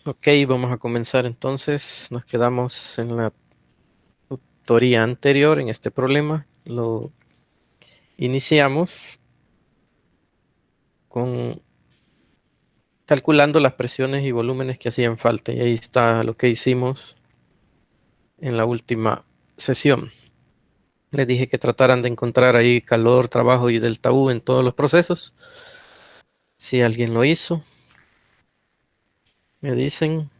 Ok, vamos a comenzar entonces. Nos quedamos en la tutoría anterior en este problema. Lo iniciamos con calculando las presiones y volúmenes que hacían falta. Y ahí está lo que hicimos en la última sesión. Les dije que trataran de encontrar ahí calor, trabajo y delta U en todos los procesos. Si alguien lo hizo, me dicen.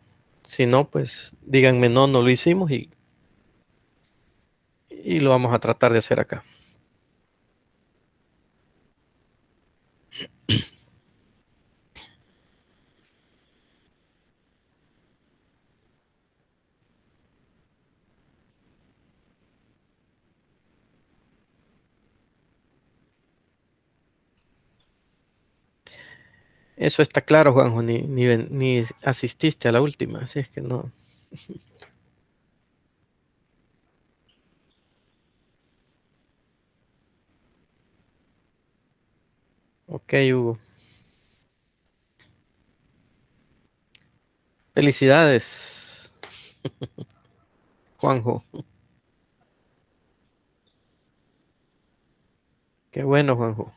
Si no, pues díganme no, no lo hicimos y lo vamos a tratar de hacer acá. Eso está claro, Juanjo, ni asististe a la última, así es que no. Ok, Hugo. Felicidades, Juanjo. Qué bueno, Juanjo.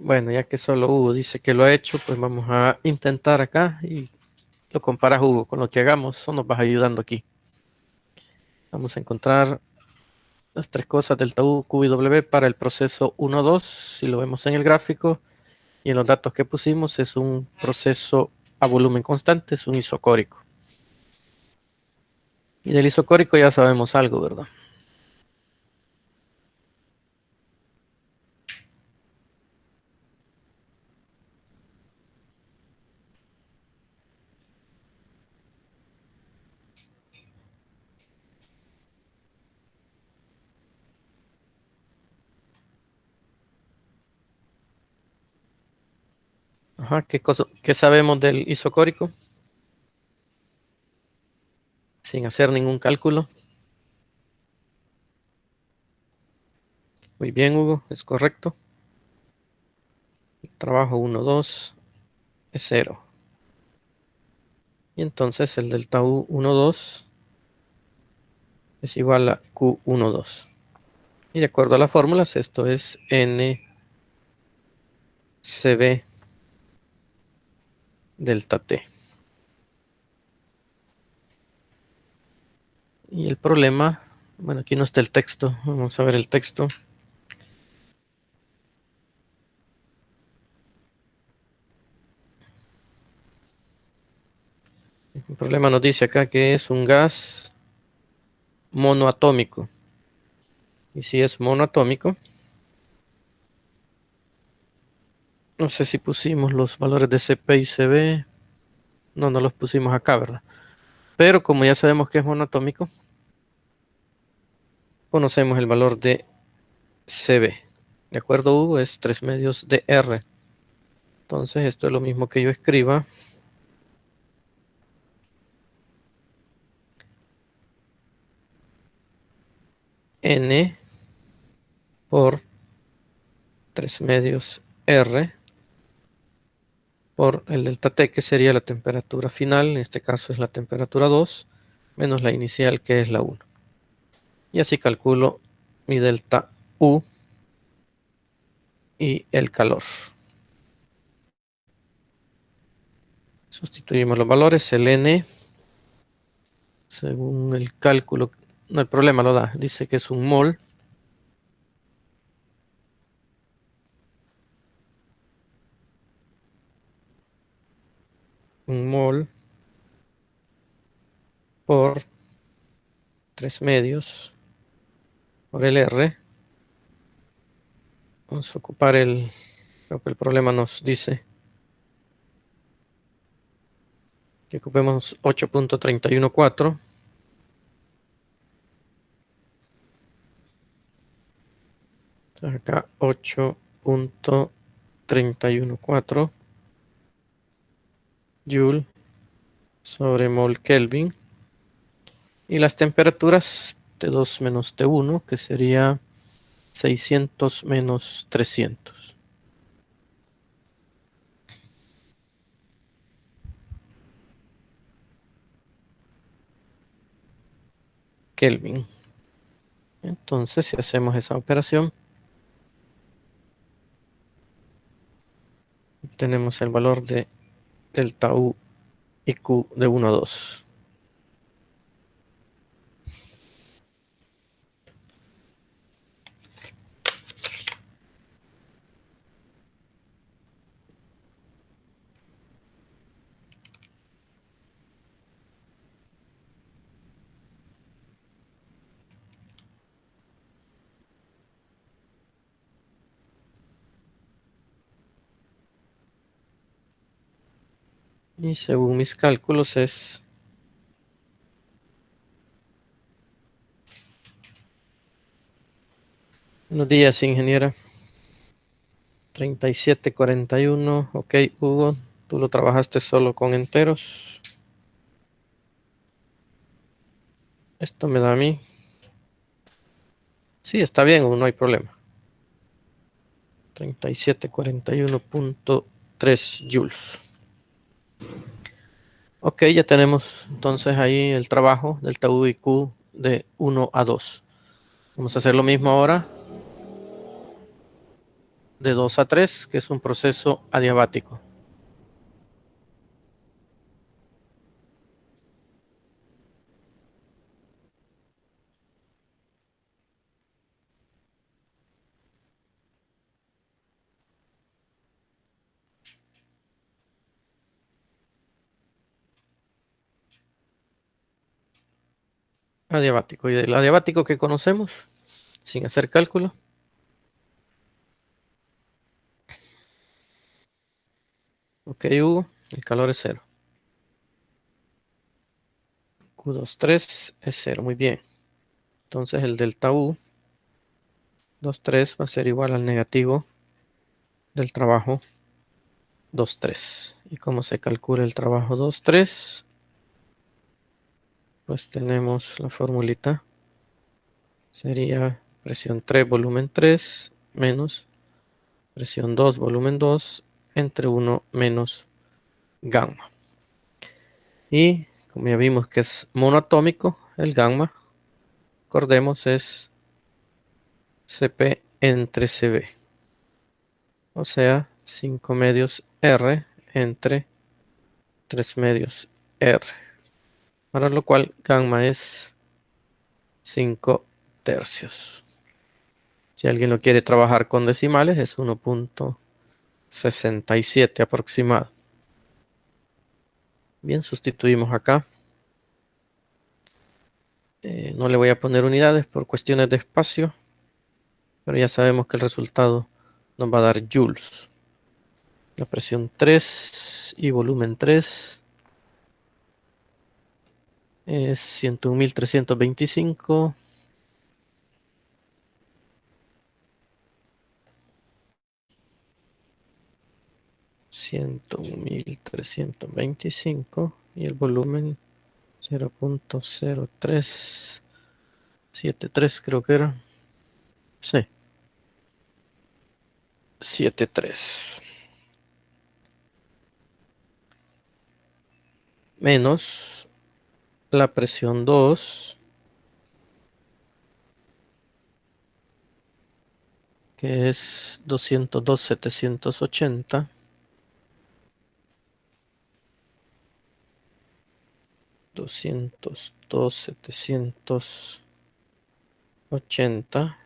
Bueno, ya que solo Hugo dice que lo ha hecho, pues vamos a intentar acá y lo comparas, Hugo, con lo que hagamos. Eso nos vas ayudando aquí. Vamos a encontrar las tres cosas del U, Q y W para el proceso 1-2. Si lo vemos en el gráfico y en los datos que pusimos, es un proceso a volumen constante, es un isocórico. Y del isocórico ya sabemos algo, ¿verdad? Ajá, ¿qué sabemos del isocórico? Sin hacer ningún cálculo. Muy bien, Hugo, es correcto. Trabajo 1-2 es 0. Y entonces el delta U 1-2 es igual a Q 1-2. Y de acuerdo a las fórmulas, esto es NCB delta T. Y el problema, bueno, aquí no está el texto, vamos a ver el texto. El problema nos dice acá que es un gas monoatómico. Y si es monoatómico, no sé si pusimos los valores de CP y CB. No, no los pusimos acá, ¿verdad? Pero como ya sabemos que es monoatómico, conocemos el valor de CB. ¿De acuerdo, Hugo? Es 3 medios de R. Entonces esto es lo mismo que yo escriba N por 3 medios R por el delta T, que sería la temperatura final, en este caso es la temperatura 2, menos la inicial, que es la 1. Y así calculo mi delta U y el calor. Sustituimos los valores, el N, según el cálculo, no, el problema lo da, dice que es un mol por 3 medios por el R. Vamos a ocupar creo que el problema nos dice que ocupemos 8.314. Acá 8.314 Joule sobre mol Kelvin. Y las temperaturas T2 menos T1, que sería 600 menos 300. Kelvin. Entonces, si hacemos esa operación, tenemos el valor de delta U y Q de 1 a 2. Y según mis cálculos es buenos días, ingeniera. 3741. Ok, Hugo, tú lo trabajaste solo con enteros. Esto me da a mí. Sí, está bien, Hugo, no hay problema. 3741.3 joules. Ok, ya tenemos entonces ahí el trabajo del U y Q de 1 a 2. Vamos a hacer lo mismo ahora de 2 a 3, que es un proceso adiabático. Adiabático. ¿Y el adiabático que conocemos? Sin hacer cálculo. Ok, Hugo, el calor es cero. Q23 es cero, muy bien. Entonces el delta U 23 va a ser igual al negativo del trabajo 23. ¿Y cómo se calcula el trabajo 23? Pues tenemos la formulita. Sería presión 3, volumen 3, menos presión 2, volumen 2, entre 1 menos gamma. Y como ya vimos que es monoatómico, el gamma, recordemos, es Cp entre Cv. O sea, 5 medios R entre 3 medios R. Para lo cual gamma es 5 tercios. Si alguien lo quiere trabajar con decimales, es 1.67 aproximado. Bien, sustituimos acá. No le voy a poner unidades por cuestiones de espacio, pero ya sabemos que el resultado nos va a dar joules. La presión 3 y volumen 3 es 101.325. 101.325 y el volumen 0.0373 creo que era. Sí, 73 menos la presión 2, que es 202.780, 202.780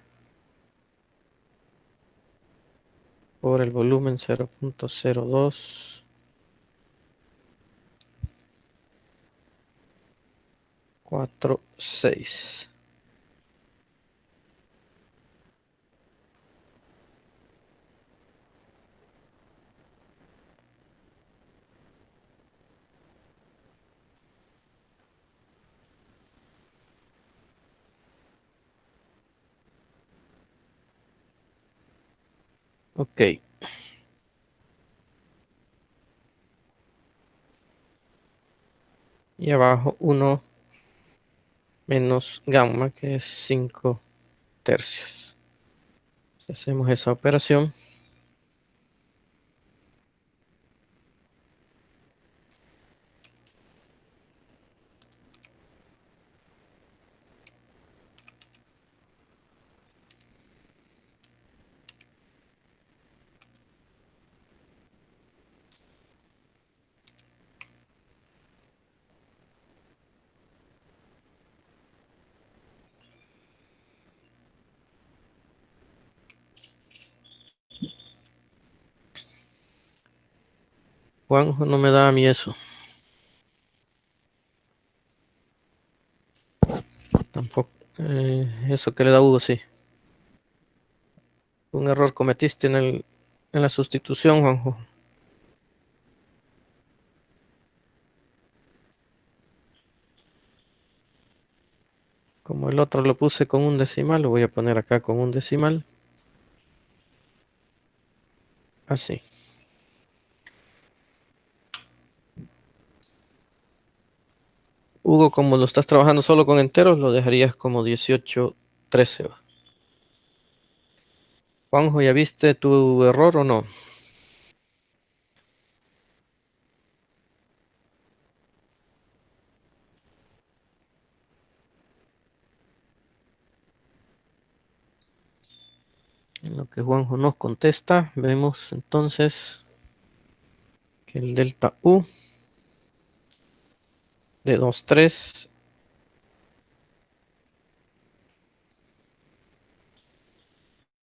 por el volumen 0.0246. Ok, y abajo 1 menos gamma, que es 5 tercios. Hacemos esa operación. Juanjo no me da a mí eso. Tampoco. Eso que le da Hugo, sí. Un error cometiste en la sustitución, Juanjo. Como el otro lo puse con un decimal, lo voy a poner acá con un decimal. Así. Hugo, como lo estás trabajando solo con enteros, lo dejarías como 1813. Va. Juanjo, ¿ya viste tu error o no? En lo que Juanjo nos contesta, vemos entonces que el delta U de 2,3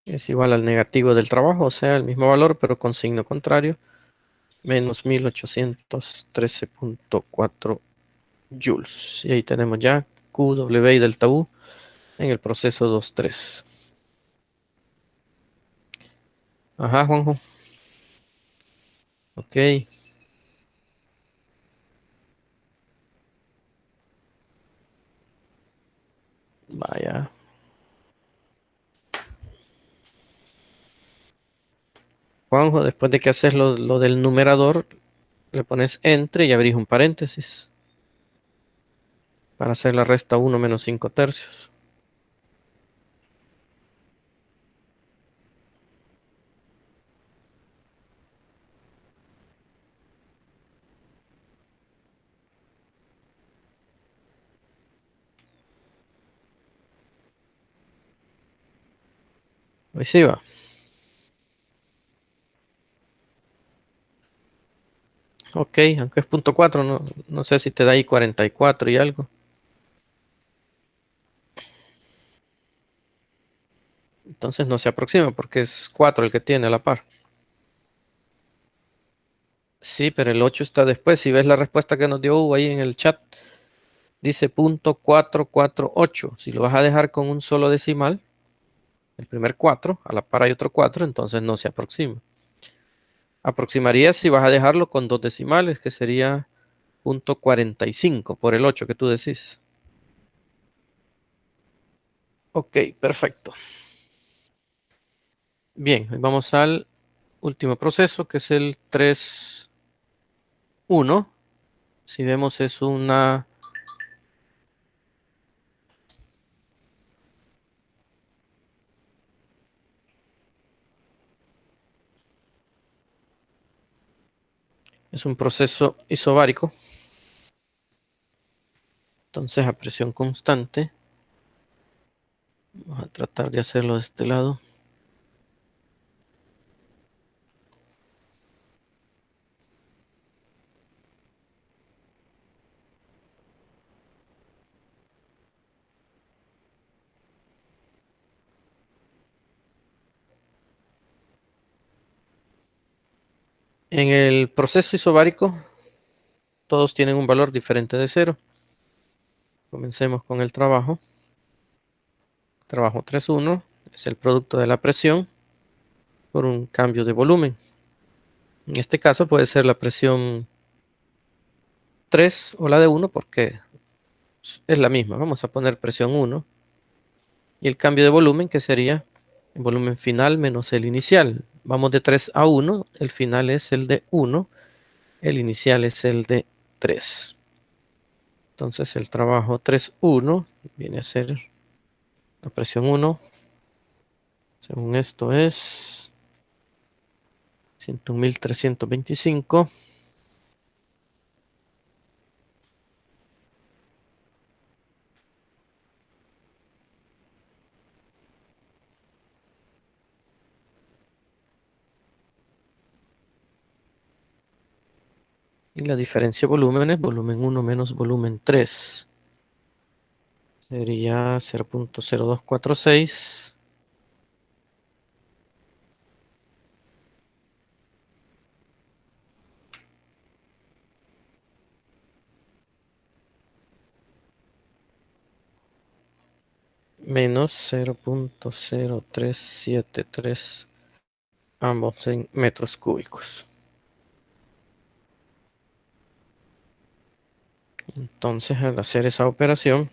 es igual al negativo del trabajo, o sea, el mismo valor, pero con signo contrario, menos 1813,4 joules. Y ahí tenemos ya QW y delta U en el proceso 2,3. Ajá, Juanjo. Ok, vaya. Juanjo, después de que haces lo del numerador, le pones entre y abrís un paréntesis para hacer la resta 1 menos 5 tercios. Ahí sí va. Ok, aunque es punto 4, no sé si te da ahí 44 y algo. Entonces no se aproxima porque es 4 el que tiene a la par. Sí, pero el 8 está después. Si ves la respuesta que nos dio Hugo ahí en el chat, dice punto 448. Si lo vas a dejar con un solo decimal, el primer 4, a la par hay otro 4, entonces no se aproxima. Aproximaría si vas a dejarlo con dos decimales, que sería punto 45 por el 8 que tú decís. Ok, perfecto. Bien, vamos al último proceso, que es el 3,1. Si vemos es un proceso isobárico, entonces a presión constante. Vamos a tratar de hacerlo de este lado. En el proceso isobárico, todos tienen un valor diferente de cero. Comencemos con el trabajo. Trabajo 3,1 es el producto de la presión por un cambio de volumen. En este caso puede ser la presión 3 o la de 1 porque es la misma. Vamos a poner presión 1 y el cambio de volumen que sería el volumen final menos el inicial. Vamos de 3 a 1, el final es el de 1, el inicial es el de 3. Entonces el trabajo 3,1 viene a ser la presión 1 Según esto es 101.325. Y la diferencia de volúmenes, volumen 1 menos volumen 3, sería 0.0246 menos 0.0373, ambos en metros cúbicos. Entonces, al hacer esa operación,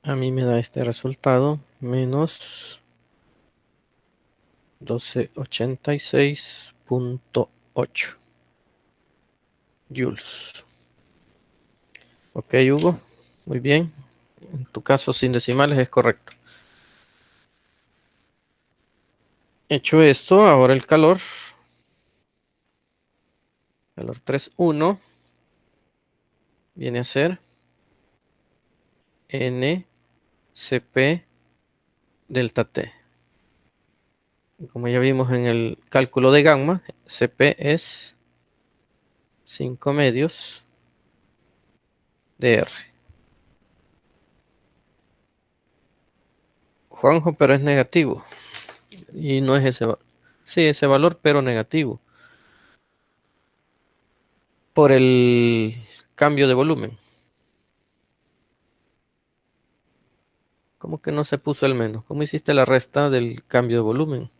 a mí me da este resultado, menos 1286.8 joules. Ok, Hugo, muy bien. En tu caso, sin decimales es correcto. Hecho esto, ahora el calor 3.1 viene a ser NCP delta T. Y como ya vimos en el cálculo de gamma, CP es 5 medios de R. Juanjo, pero es negativo. Y no es ese, sí, ese valor, pero negativo. Por el cambio de volumen. ¿Cómo que no se puso el menos? ¿Cómo hiciste la resta del cambio de volumen?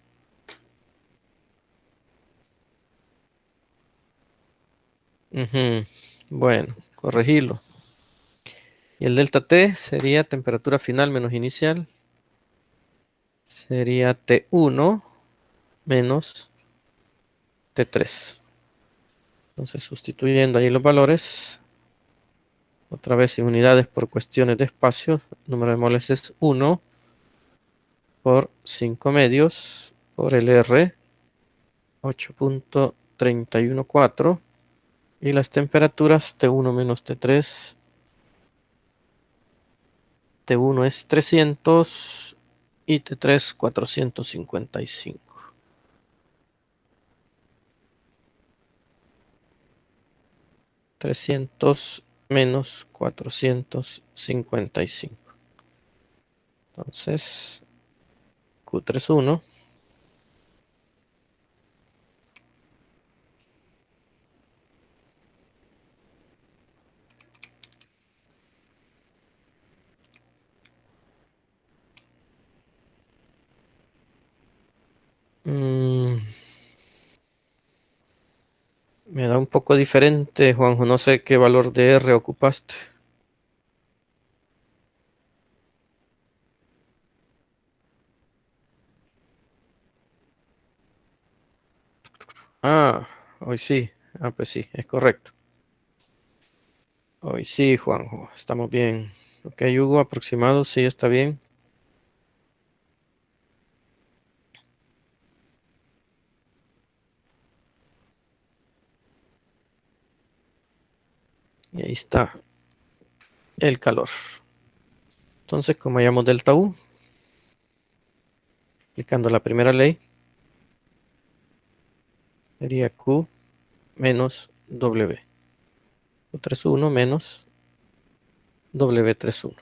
Ujú. Bueno, corregilo. Y el delta T sería temperatura final menos inicial. Sería T1 menos T3. Entonces, sustituyendo ahí los valores, otra vez en unidades por cuestiones de espacio, el número de moles es 1 por 5 medios por el R, 8.314. Y las temperaturas T1 menos T3. T1 es 300 y T3 455. 300 menos 455. Entonces, Q31. Mm, Me da un poco diferente, Juanjo. No sé qué valor de R ocupaste. Ah, hoy sí. Ah, pues sí, es correcto. Hoy sí, Juanjo. Estamos bien. Ok, Hugo, aproximado, sí, está bien. Y ahí está el calor. Entonces, como hallamos delta U, aplicando la primera ley, sería Q menos W. U31 menos W31.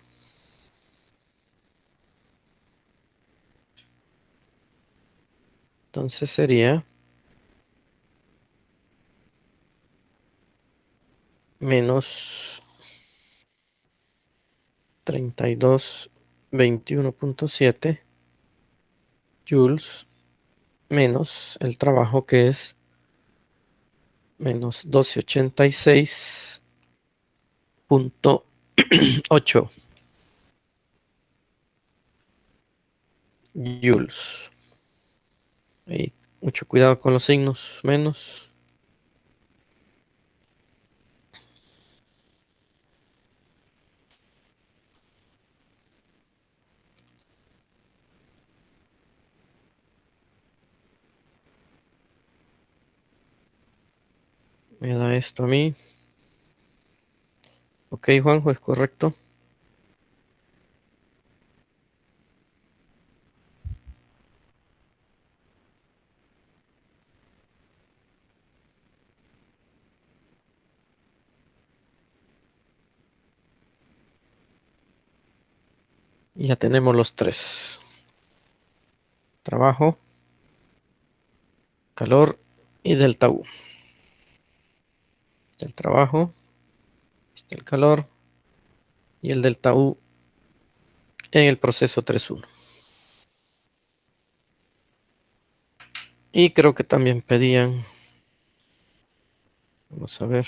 Entonces sería menos 3221.7 joules menos el trabajo que es menos 1286.8. joules. Ahí, mucho cuidado con los signos, menos. Me da esto a mí. Ok, Juanjo, es correcto. Y ya tenemos los tres. Trabajo, calor y delta U. Está el trabajo, está el calor y el delta U en el proceso 3.1. Y creo que también pedían, vamos a ver,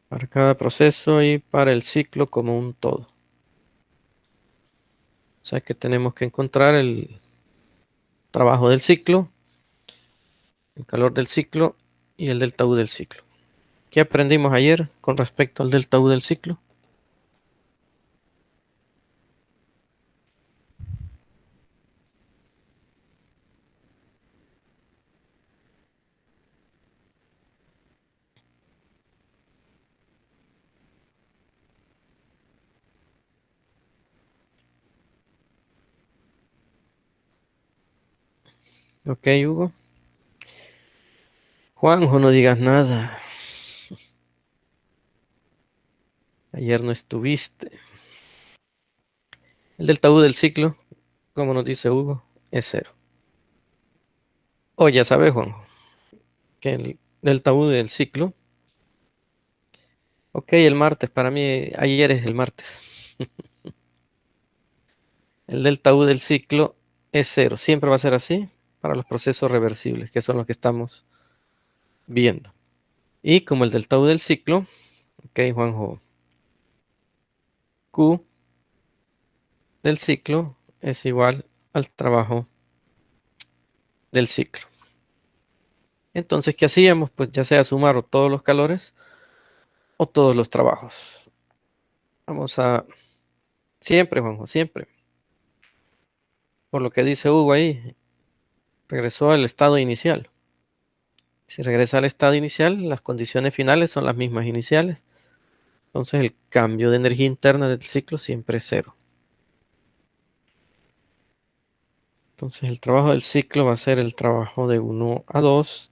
para cada proceso y para el ciclo como un todo. O sea que tenemos que encontrar el trabajo del ciclo, el calor del ciclo y el delta U del ciclo. ¿Qué aprendimos ayer con respecto al delta U del ciclo? Ok, Hugo. Juanjo, no digas nada. Ayer no estuviste. El delta U del ciclo, como nos dice Hugo, es cero. O ya sabes, Juanjo, que el delta U del ciclo, ok, el martes, para mí ayer es el martes. El delta U del ciclo es cero. Siempre va a ser así para los procesos reversibles, que son los que estamos viendo. Y como el delta U del ciclo, ok, Juanjo, Q del ciclo es igual al trabajo del ciclo. Entonces, ¿qué hacíamos? Pues ya sea sumar o todos los calores o todos los trabajos. Vamos a, siempre, Juanjo, siempre. Por lo que dice Hugo ahí, regresó al estado inicial. Si regresa al estado inicial, las condiciones finales son las mismas iniciales. Entonces el cambio de energía interna del ciclo siempre es cero. Entonces el trabajo del ciclo va a ser el trabajo de 1 a 2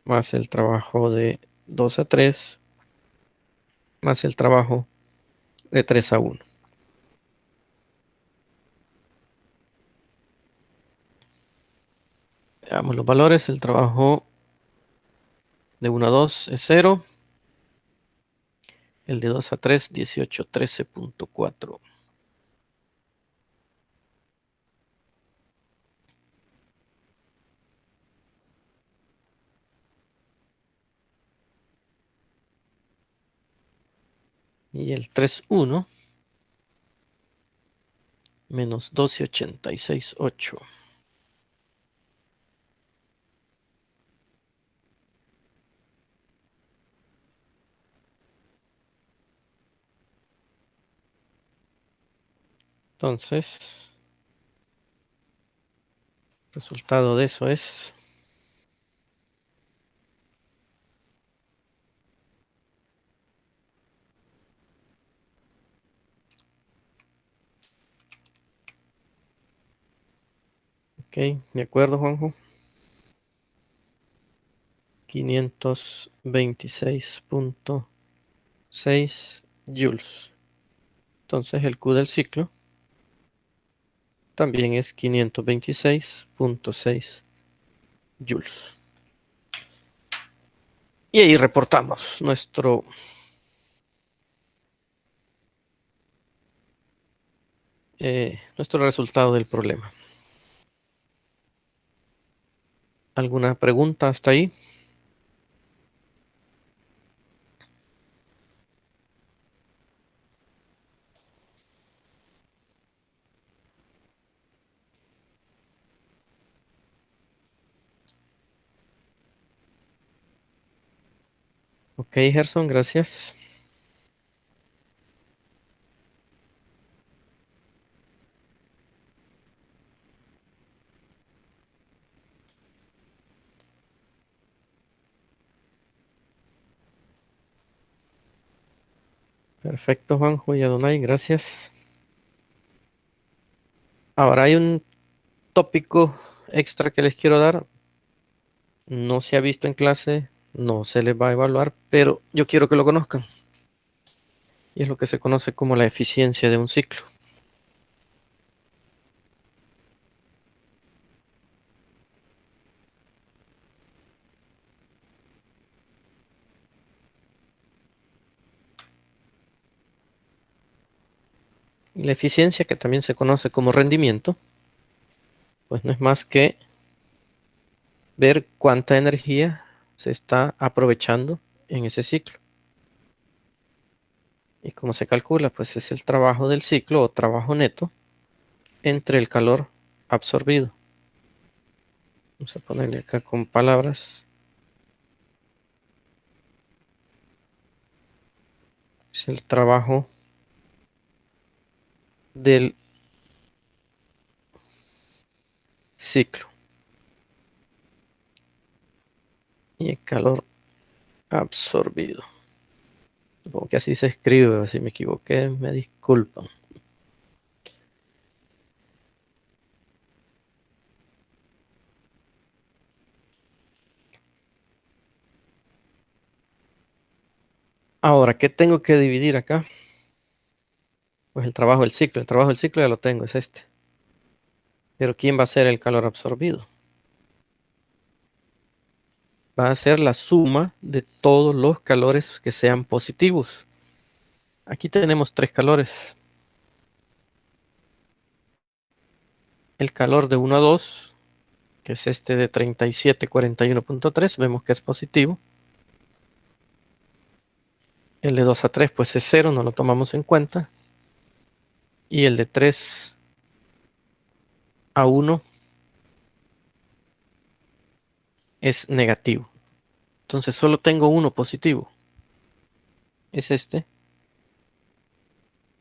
más el trabajo de 2 a 3 más el trabajo de 3 a 1. Veamos los valores. El trabajo de 1 a 2 es cero. El de 2 a 3, 18, 13.4. Y el 3.1 menos 12,86,8. Entonces, resultado de eso es ok, de acuerdo, Juanjo. 526.6 joules. Entonces el Q del ciclo también es 526.6 joules. Y ahí reportamos nuestro resultado del problema. ¿Alguna pregunta hasta ahí? Ok, Gerson, gracias. Perfecto, Juanjo y Adonai, gracias. Ahora hay un tópico extra que les quiero dar. No se ha visto en clase, no se les va a evaluar, pero yo quiero que lo conozcan. Y es lo que se conoce como la eficiencia de un ciclo. Y la eficiencia, que también se conoce como rendimiento, pues no es más que ver cuánta energía se está aprovechando en ese ciclo. ¿Y cómo se calcula? Pues es el trabajo del ciclo o trabajo neto entre el calor absorbido. Vamos a ponerle acá con palabras. Es el trabajo del ciclo y el calor absorbido. Supongo que así se escribe, si me equivoqué, me disculpan. Ahora, ¿qué tengo que dividir acá? Pues el trabajo del ciclo. El trabajo del ciclo ya lo tengo, es este. Pero ¿quién va a ser el calor absorbido? Va a ser la suma de todos los calores que sean positivos. Aquí tenemos tres calores. El calor de 1 a 2, que es este de 3741.3, vemos que es positivo. El de 2 a 3, pues es cero, no lo tomamos en cuenta. Y el de 3 a 1 es negativo. Entonces solo tengo uno positivo. Es este,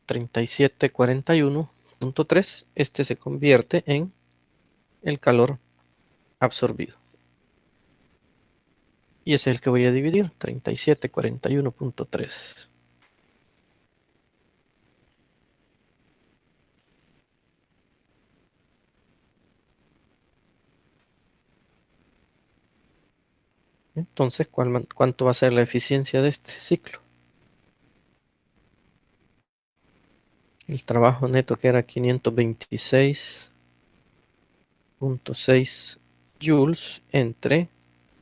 3741.3. Este se convierte en el calor absorbido. Y ese es el que voy a dividir, 3741.3. Entonces, ¿cuánto va a ser la eficiencia de este ciclo? El trabajo neto que era 526.6 joules entre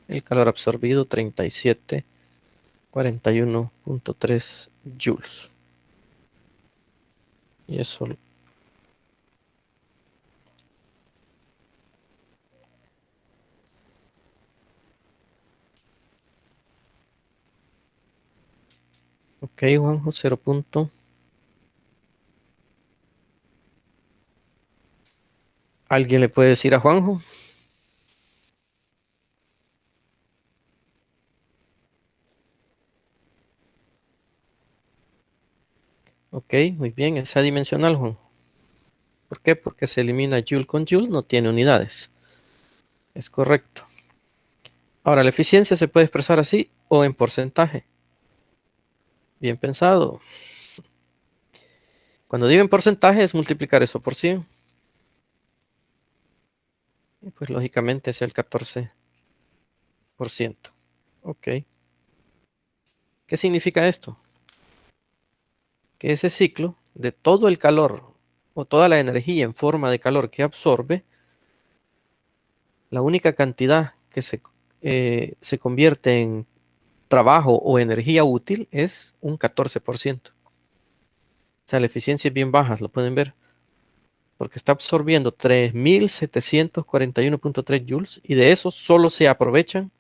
el calor absorbido 3741.3 joules. Y eso, ok, Juanjo, 0 punto. ¿Alguien le puede decir a Juanjo? Ok, muy bien, es adimensional, Juan. ¿Por qué? Porque se elimina joule con joule, no tiene unidades. Es correcto. Ahora, la eficiencia se puede expresar así o en porcentaje. Bien pensado. Cuando digo en porcentaje es multiplicar eso por 100. Y pues lógicamente es el 14%. Ok. ¿Qué significa esto? Que ese ciclo de todo el calor o toda la energía en forma de calor que absorbe, la única cantidad que se convierte en trabajo o energía útil es un 14%. O sea, la eficiencia es bien baja, lo pueden ver. porque está absorbiendo 3.741.3 joules y de eso solo se aprovechan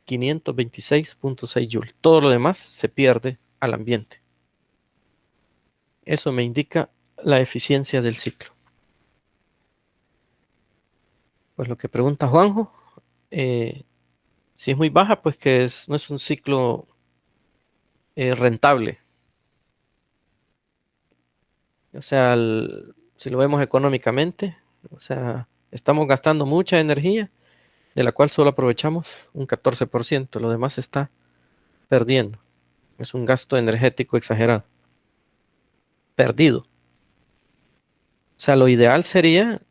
526.6 joules. Todo lo demás se pierde al ambiente. Eso me indica la eficiencia del ciclo. Pues lo que pregunta Juanjo, si es muy baja, pues que no es un ciclo rentable. O sea, si lo vemos económicamente, o sea, estamos gastando mucha energía, de la cual solo aprovechamos un 14%, lo demás se está perdiendo. Es un gasto energético exagerado, perdido. O sea, lo ideal sería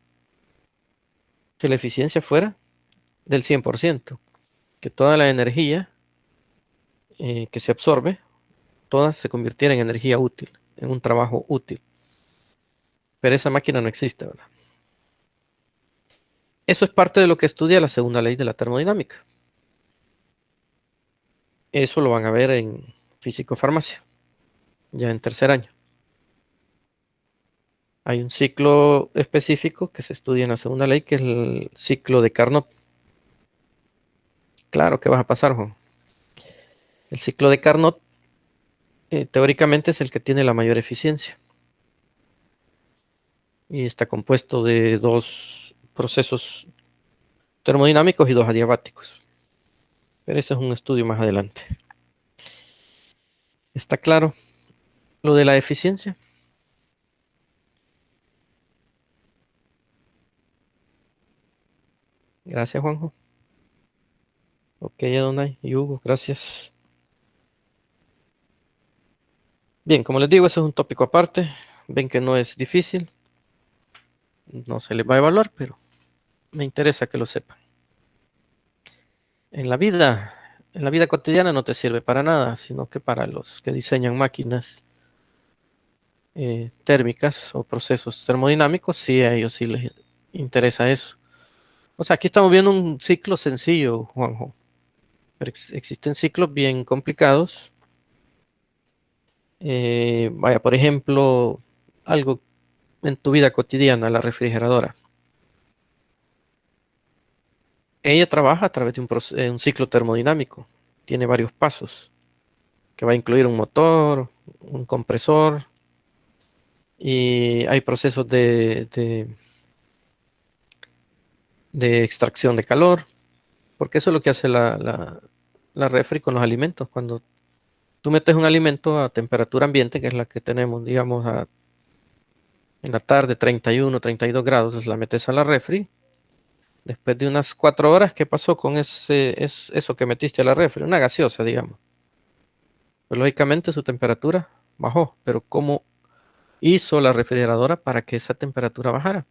que la eficiencia fuera del 100%, que toda la energía que se absorbe, toda se convirtiera en energía útil, en un trabajo útil. Pero esa máquina no existe, ¿verdad? Eso es parte de lo que estudia la segunda ley de la termodinámica. Eso lo van a ver en físico-farmacia, ya en tercer año. Hay un ciclo específico que se estudia en la segunda ley, que es el ciclo de Carnot. Claro que vas a pasar, Juan. El ciclo de Carnot teóricamente es el que tiene la mayor eficiencia y está compuesto de dos procesos termodinámicos y dos adiabáticos. Pero ese es un estudio más adelante. ¿Está claro lo de la eficiencia? Gracias, Juanjo. Ok, Adonai y Hugo, gracias. Bien, como les digo, eso es un tópico aparte. Ven que no es difícil, no se les va a evaluar, pero me interesa que lo sepan. En en la vida cotidiana no te sirve para nada, sino que para los que diseñan máquinas térmicas o procesos termodinámicos, sí a ellos sí les interesa eso. O sea, aquí estamos viendo un ciclo sencillo, Juanjo, pero existen ciclos bien complicados. Vaya, por ejemplo, algo en tu vida cotidiana, la refrigeradora. Ella trabaja a través de un ciclo termodinámico. Tiene varios pasos, que va a incluir un motor, un compresor, y hay procesos de extracción de calor, porque eso es lo que hace la refri con los alimentos. Cuando tú metes un alimento a temperatura ambiente, que es la que tenemos, digamos, en la tarde, 31, 32 grados, la metes a la refri. Después de unas 4 horas, ¿qué pasó con eso que metiste a la refri? Una gaseosa, digamos. Pues lógicamente su temperatura bajó, pero ¿cómo hizo la refrigeradora para que esa temperatura bajara?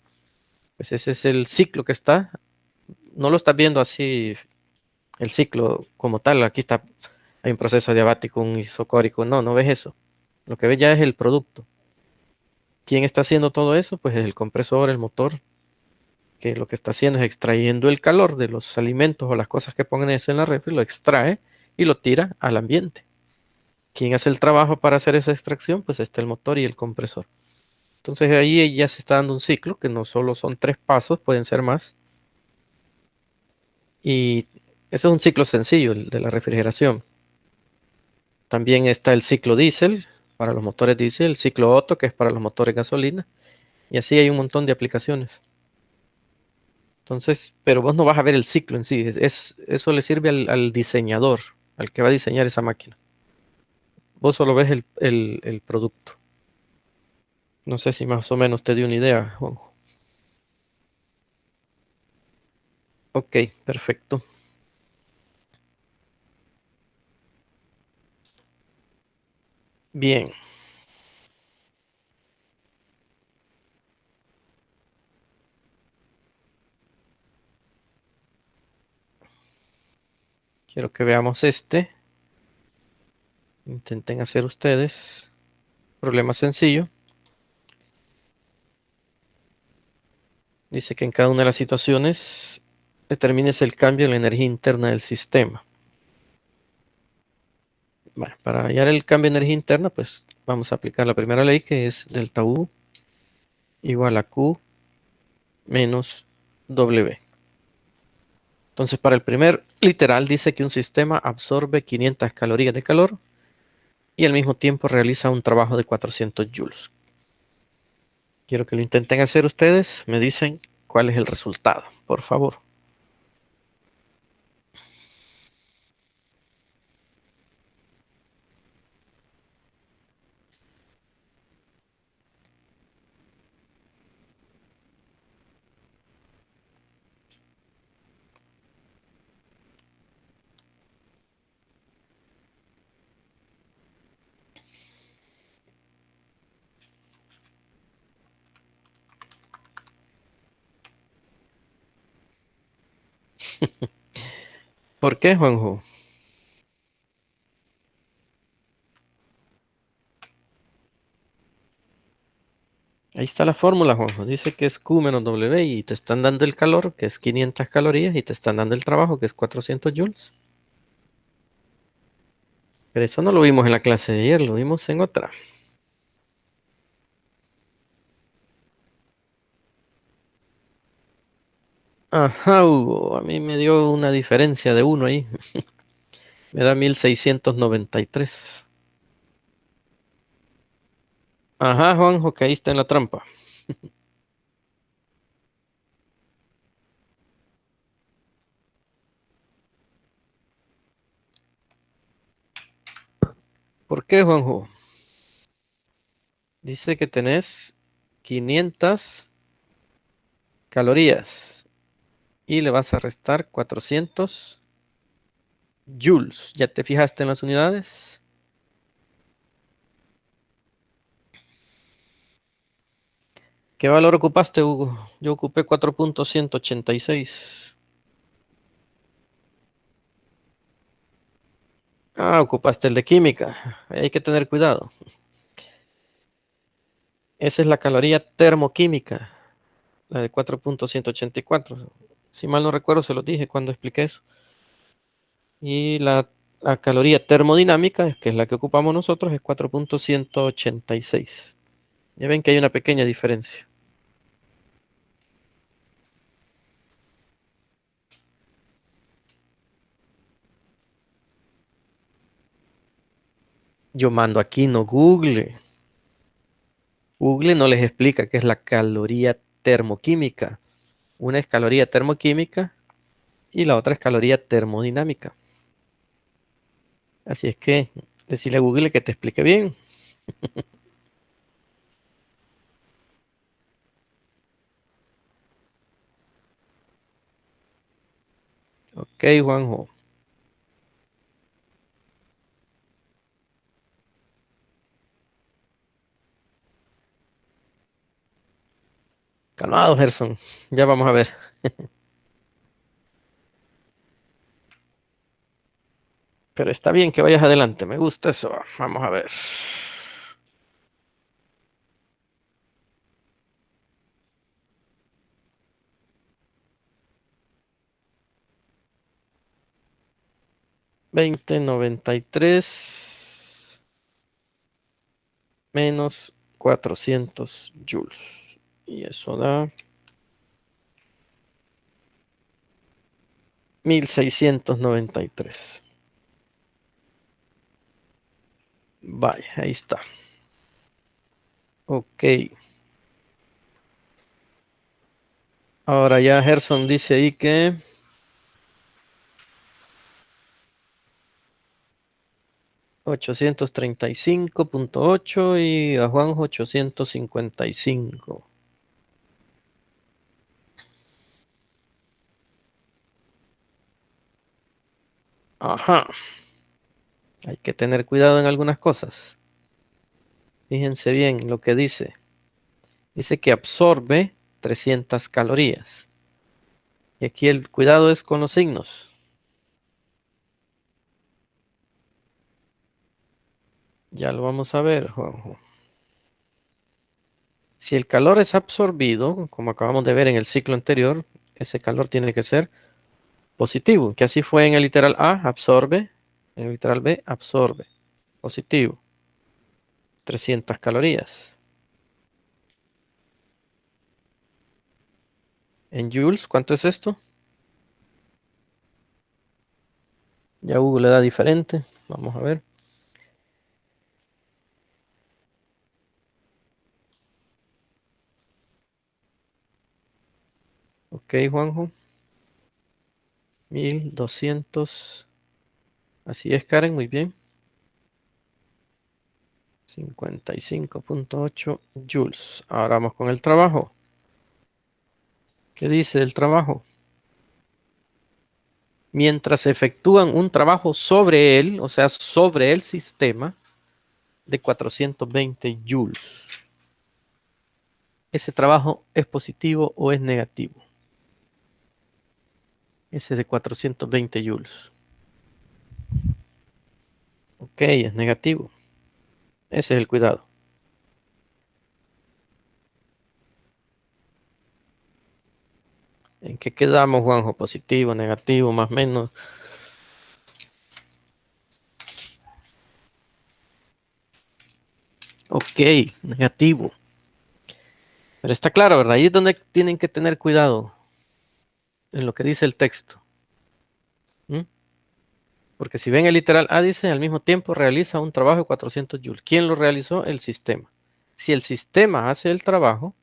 Pues ese es el ciclo que está. No lo estás viendo así, el ciclo como tal. Aquí está, hay un proceso diabático, un isocórico. No, no ves eso. Lo que ves ya es el producto. ¿Quién está haciendo todo eso? Pues es el compresor, el motor, que lo que está haciendo es extrayendo el calor de los alimentos o las cosas que ponen eso en la refri, lo extrae y lo tira al ambiente. ¿Quién hace el trabajo para hacer esa extracción? Pues está el motor y el compresor. Entonces ahí ya se está dando un ciclo que no solo son 3 pasos, pueden ser más. Y ese es un ciclo sencillo, el de la refrigeración. También está el ciclo diésel para los motores diésel, el ciclo Otto que es para los motores gasolina. Y así hay un montón de aplicaciones. Entonces, pero vos no vas a ver el ciclo en sí. Eso le sirve al diseñador, al que va a diseñar esa máquina. Vos solo ves el producto. No sé si más o menos te dio una idea, Juanjo. Ok, perfecto. Bien, quiero que veamos este. Intenten hacer ustedes. Problema sencillo. Dice que en cada una de las situaciones determines el cambio en la energía interna del sistema. Bueno, para hallar el cambio de energía interna, pues vamos a aplicar la primera ley que es delta U igual a Q menos W. Entonces, para el primer literal dice que un sistema absorbe 500 calorías de calor y al mismo tiempo realiza un trabajo de 400 joules. Quiero que lo intenten hacer ustedes. Me dicen cuál es el resultado, por favor. ¿Por qué, Juanjo? Ahí está la fórmula, Juanjo. Dice que es Q menos W y te están dando el calor, que es 500 calorías, y te están dando el trabajo, que es 400 joules. Pero eso no lo vimos en la clase de ayer, lo vimos en otra. Ajá, Hugo, a mí me dio una diferencia de uno ahí. Me da 1693. Ajá, Juanjo, caíste en la trampa. ¿Por qué, Juanjo? Dice que tenés 500 calorías y le vas a restar 400 joules. ¿Ya te fijaste en las unidades? ¿Qué valor ocupaste, Hugo? Yo ocupé 4.186. Ah, ocupaste el de química. Hay que tener cuidado. Esa es la caloría termoquímica, la de 4.184. Si mal no recuerdo, se lo dije cuando expliqué eso. Y la caloría termodinámica, que es la que ocupamos nosotros, es 4.186. Ya ven que hay una pequeña diferencia. Yo mando aquí, no Google. Google no les explica qué es la caloría termoquímica. Una es caloría termoquímica y la otra es caloría termodinámica. Así es que decirle a Google que te explique bien. Ok, Juanjo. Calmado, Gerson. Ya vamos a ver. Pero está bien que vayas adelante. Me gusta eso. Vamos a ver. 2093 menos 400 joules. Y eso da 1693. Vaya, ahí está. Ok. Ahora ya Gerson dice ahí que 835.8 y a Juanjo 855. Ajá. Hay que tener cuidado en algunas cosas. Fíjense bien lo que dice. Dice que absorbe 300 calorías. Y aquí el cuidado es con los signos. Ya lo vamos a ver, Juanjo. Si el calor es absorbido, como acabamos de ver en el ciclo anterior, ese calor tiene que ser positivo, que así fue en el literal A, absorbe, en el literal B, absorbe, positivo, 300 calorías. En joules, ¿cuánto es esto? Ya Google le da diferente. Vamos a ver. Ok, Juanjo. 1200. Así es, Karen, muy bien. 55.8 joules. Ahora vamos con el trabajo. ¿Qué dice el trabajo? Mientras efectúan un trabajo sobre él, o sea, sobre el sistema, de 420 joules. ¿Ese trabajo es positivo o es negativo? Ese de 420 joules. Ok, es negativo. Ese es el cuidado. ¿En qué quedamos, Juanjo? Positivo, negativo, más o menos. Ok, negativo. Pero está claro, ¿verdad? Ahí es donde tienen que tener cuidado en lo que dice el texto. ¿Mm? Porque si ven el literal A, dice al mismo tiempo realiza un trabajo de 400 joules. ¿Quién lo realizó? El sistema. Si el sistema hace el trabajo,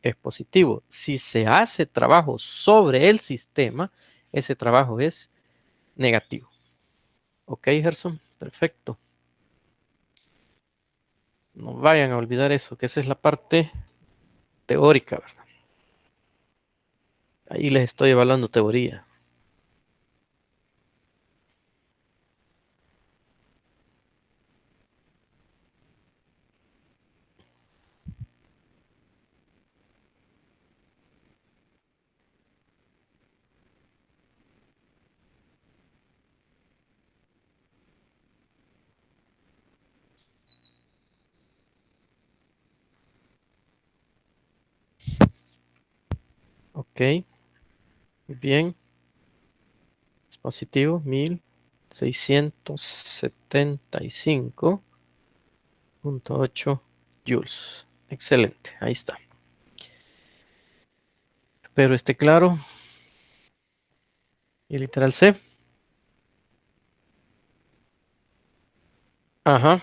es positivo. Si se hace trabajo sobre el sistema, ese trabajo es negativo. Ok, Gerson, perfecto. No vayan a olvidar eso, que esa es la parte teórica, ¿verdad? Ahí les estoy evaluando teoría. Ok, muy bien. Es positivo, 1675.8 joules. Excelente, ahí está. Espero esté claro. Y literal C. Ajá.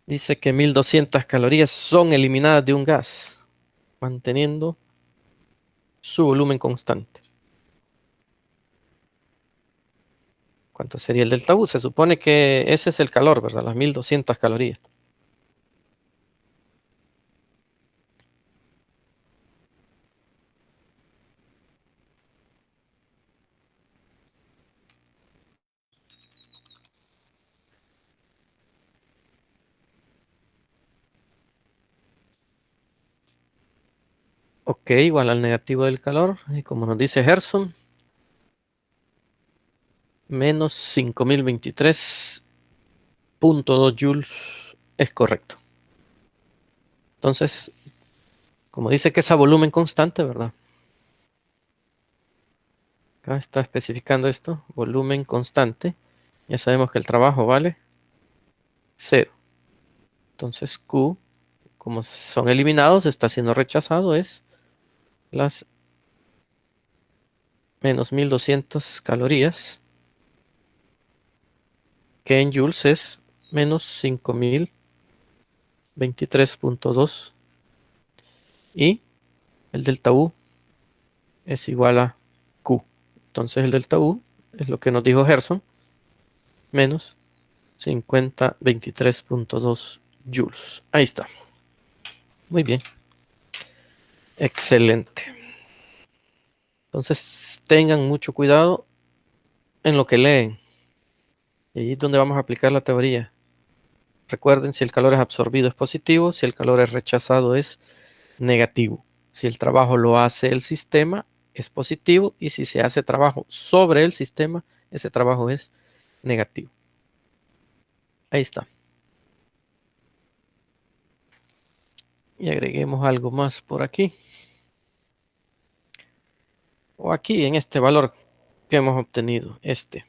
Dice que 1200 calorías son eliminadas de un gas, manteniendo su volumen constante. ¿Cuánto sería el delta U? Se supone que ese es el calor, ¿verdad? Las 1200 calorías. Ok, igual al negativo del calor. Y como nos dice Gerson, menos 5023.2 joules es correcto. Entonces, como dice que es a volumen constante, ¿verdad? Acá está especificando esto, volumen constante. Ya sabemos que el trabajo vale cero. Entonces Q, como son eliminados, está siendo rechazado, es las menos 1200 calorías, que en joules es menos 5023.2 y el delta U es igual a Q. Entonces el delta U es lo que nos dijo Gerson, menos 5023.2 joules. Ahí está. Muy bien. Excelente. Entonces tengan mucho cuidado en lo que leen. Y ahí es donde vamos a aplicar la teoría. Recuerden, si el calor es absorbido es positivo, si el calor es rechazado es negativo. Si el trabajo lo hace el sistema es positivo y si se hace trabajo sobre el sistema, ese trabajo es negativo. Ahí está. Y agreguemos algo más por aquí. O aquí en este valor que hemos obtenido, este.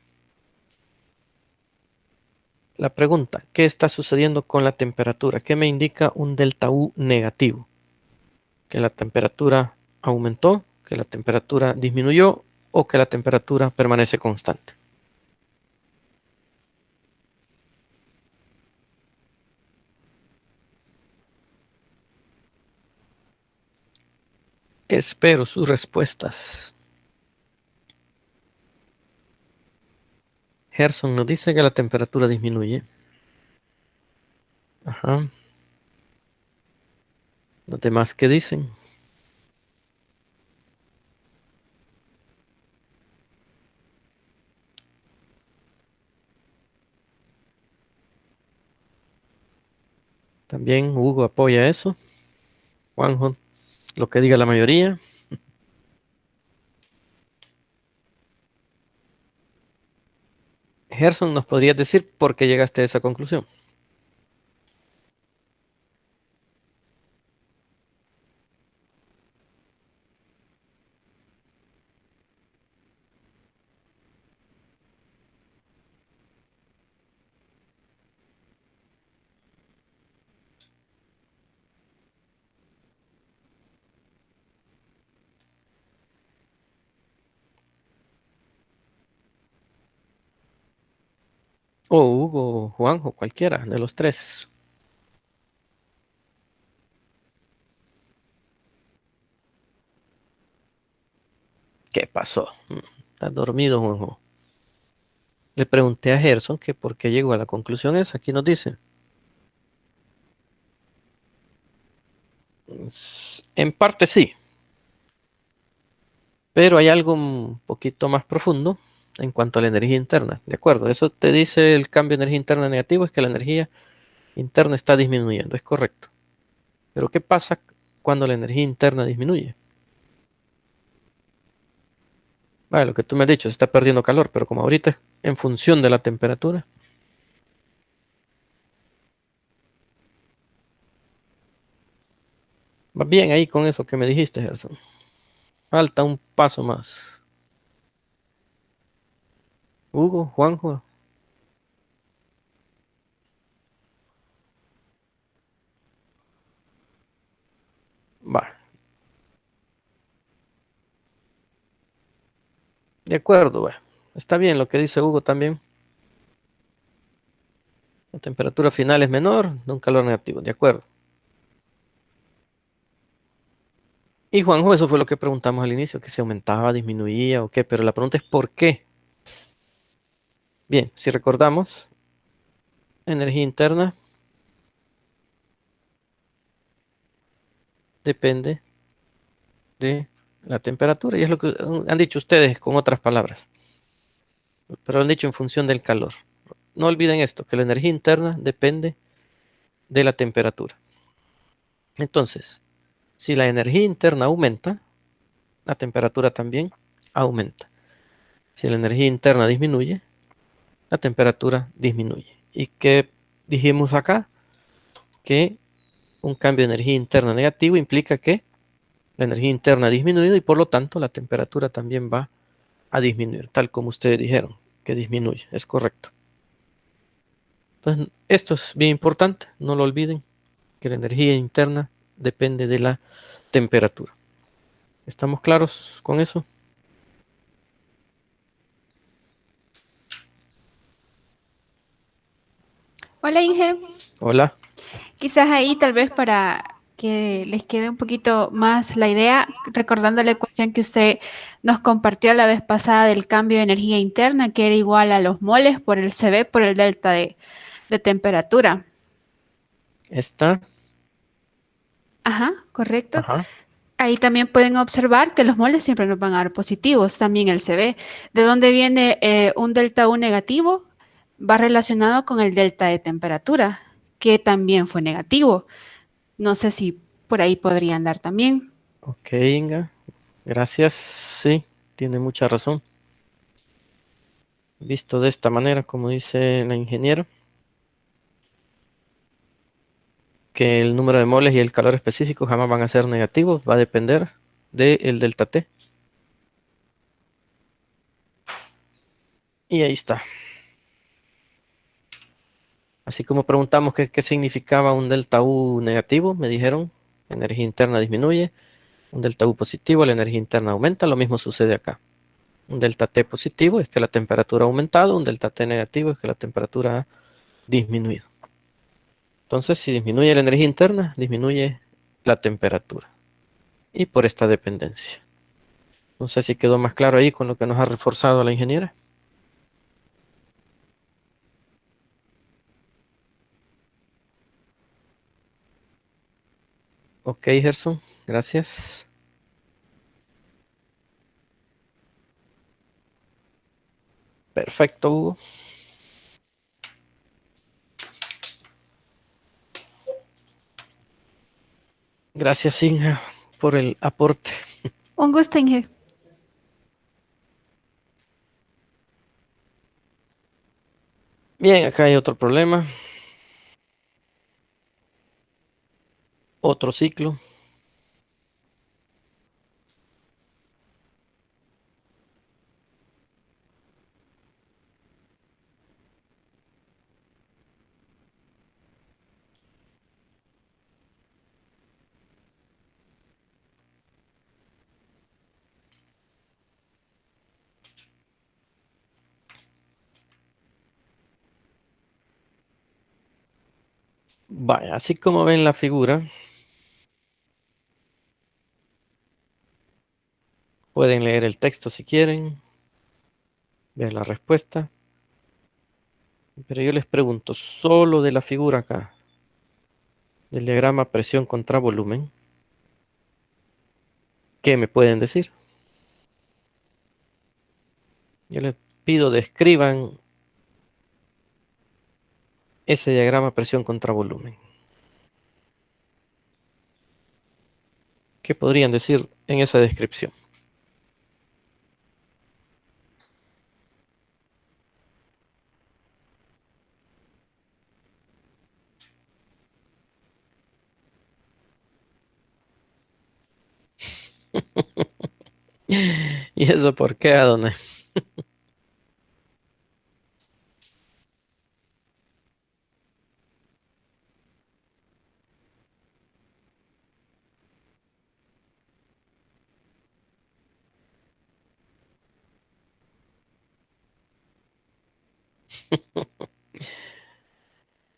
La pregunta, ¿qué está sucediendo con la temperatura? ¿Qué me indica un delta U negativo? que la temperatura aumentó, que la temperatura disminuyó o que la temperatura permanece constante. Espero sus respuestas. Gerson nos dice que la temperatura disminuye. Ajá. Los demás, ¿qué dicen? También Hugo apoya eso. Juanjo, lo que diga la mayoría. Gerson, ¿nos podrías decir por qué llegaste a esa conclusión? O Hugo, Juanjo, cualquiera de los tres. ¿Qué pasó? ¿Estás dormido, Juanjo? Le pregunté a Gerson que por qué llegó a la conclusión esa. Aquí nos dice. En parte sí, pero hay algo un poquito más profundo en cuanto a la energía interna. De acuerdo, eso te dice el cambio de energía interna negativo, es que la energía interna está disminuyendo, es correcto. Pero ¿qué pasa cuando la energía interna disminuye? Vale, lo que tú me has dicho, se está perdiendo calor, pero como ahorita es en función de la temperatura, va bien ahí con eso que me dijiste, Gerson. Falta un paso más. Hugo, Juanjo, va. De acuerdo, va. Está bien lo que dice Hugo también. La temperatura final es menor de un calor negativo, de acuerdo. Y Juanjo, eso fue lo que preguntamos al inicio, que si aumentaba, disminuía o qué, pero la pregunta es ¿por qué? Bien, si recordamos, energía interna depende de la temperatura, y es lo que han dicho ustedes con otras palabras, pero lo han dicho en función del calor. No olviden esto, que la energía interna depende de la temperatura. Entonces, si la energía interna aumenta, la temperatura también aumenta. Si la energía interna disminuye, la temperatura disminuye. ¿Y qué dijimos acá? Que un cambio de energía interna negativo implica que la energía interna ha disminuido y por lo tanto la temperatura también va a disminuir, tal como ustedes dijeron, que disminuye. Es correcto. Entonces, esto es bien importante, no lo olviden, que la energía interna depende de la temperatura. ¿Estamos claros con eso? Hola Inge, Hola. quizás ahí tal vez para que les quede un poquito más la idea, recordando la ecuación que usted nos compartió la vez pasada del cambio de energía interna, que era igual a los moles por el CV por el delta de temperatura. Está. Ajá, correcto. Ajá. Ahí también pueden observar que los moles siempre nos van a dar positivos, también el CV. ¿De dónde viene un delta U negativo? Va relacionado con el delta de temperatura, que también fue negativo. No sé si por ahí podría andar también. Ok, Inga. Gracias. Sí, tiene mucha razón. Visto de esta manera, como dice la ingeniera, que el número de moles y el calor específico jamás van a ser negativos, va a depender del delta T. Y ahí está. Así como preguntamos qué significaba un delta U negativo, me dijeron energía interna disminuye, un delta U positivo, la energía interna aumenta, lo mismo sucede acá. Un delta T positivo es que la temperatura ha aumentado, un delta T negativo es que la temperatura ha disminuido. Entonces, si disminuye la energía interna, disminuye la temperatura. Y por esta dependencia. No sé si quedó más claro ahí con lo que nos ha reforzado la ingeniera. Ok, Gerson, gracias. Perfecto, Hugo. Gracias, Inga, por el aporte. Un gusto, Inge. Bien, acá hay otro problema. Otro ciclo. Vaya, así como ven la figura, pueden leer el texto si quieren, ver la respuesta. Pero yo les pregunto, solo de la figura acá, del diagrama presión contra volumen, ¿qué me pueden decir? Yo les pido describan ese diagrama presión contra volumen. ¿Qué podrían decir en esa descripción? ¿Y eso por qué, Adonai?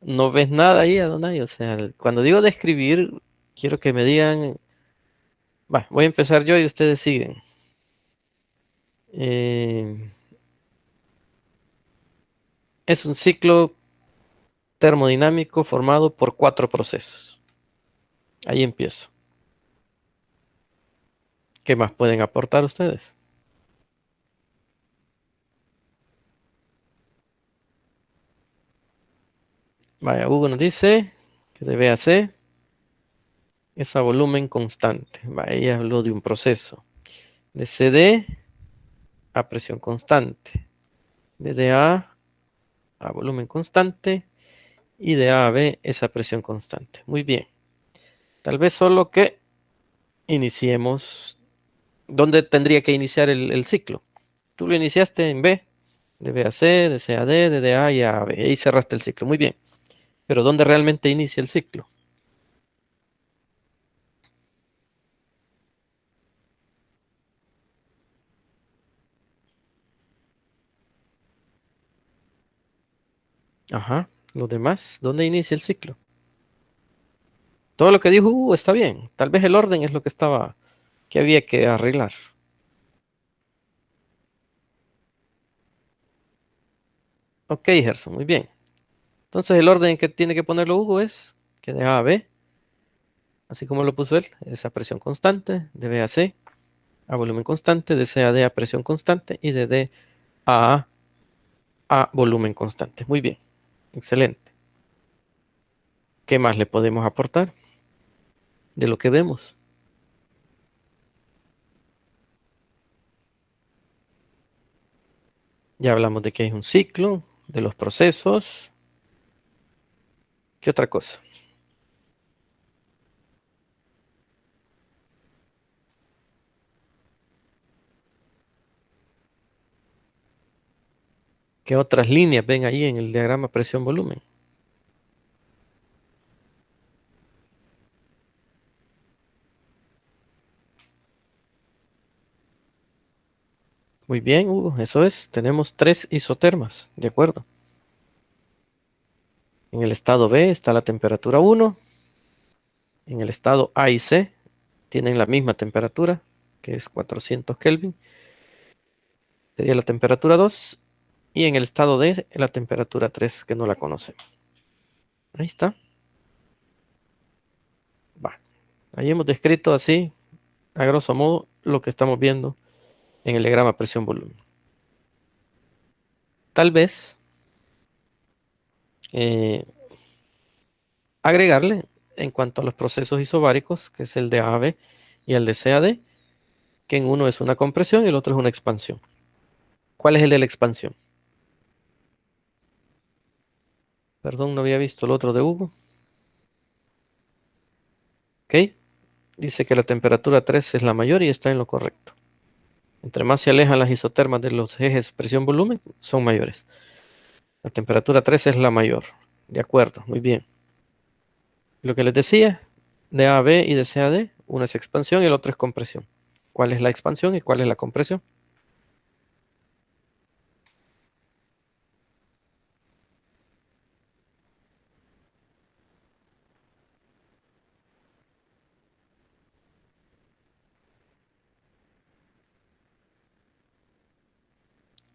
No ves nada ahí, Adonai. O sea, cuando digo describir, quiero que me digan, va, voy a empezar yo y ustedes siguen. Eh, es un ciclo termodinámico formado por 4 procesos. Ahí empiezo. ¿Qué más pueden aportar ustedes? Vaya, Hugo nos dice que de B a C es a volumen constante. Vaya, ella habló de un proceso. De CD a presión constante. De DA a volumen constante. Y de A a B es a presión constante. Muy bien. Tal vez solo que iniciemos. ¿Dónde tendría que iniciar el ciclo? Tú lo iniciaste en B. De B a C, de C a D, de A y a B. Ahí cerraste el ciclo. Muy bien. Pero ¿dónde realmente inicia el ciclo? Ajá. Los demás, ¿dónde inicia el ciclo? Todo lo que dijo Hugo está bien. Tal vez el orden es lo que estaba, que había que arreglar. Ok, Gerson, muy bien. Entonces el orden que tiene que ponerlo Hugo es que de A a B, así como lo puso él, es a presión constante, de B a C a volumen constante, de C a D a presión constante y de D a A a volumen constante. Muy bien, excelente. ¿Qué más le podemos aportar de lo que vemos? Ya hablamos de que hay un ciclo, de los procesos. ¿Qué otra cosa? ¿Qué otras líneas ven ahí en el diagrama presión-volumen? 。Muy bien, Hugo, eso es. Tenemos 3 isotermas, de acuerdo. En el estado B está la temperatura 1. En el estado A y C tienen la misma temperatura, que es 400 Kelvin. Sería la temperatura 2. Y en el estado D, la temperatura 3, que no la conocemos. Ahí está. Va. Ahí hemos descrito así, a grosso modo, lo que estamos viendo en el diagrama presión-volumen. Tal vez eh, agregarle en cuanto a los procesos isobáricos, que es el de AB y el de CAD, que en uno es una compresión y el otro es una expansión. ¿Cuál es el de la expansión? Perdón, no había visto el otro de Hugo. Ok, dice que la temperatura 3 es la mayor y está en lo correcto. Entre más se alejan las isotermas de los ejes presión-volumen, son mayores. La temperatura 3 es la mayor. De acuerdo, muy bien. Lo que les decía, de A a B y de C a D, uno es expansión y el otro es compresión. ¿Cuál es la expansión y cuál es la compresión?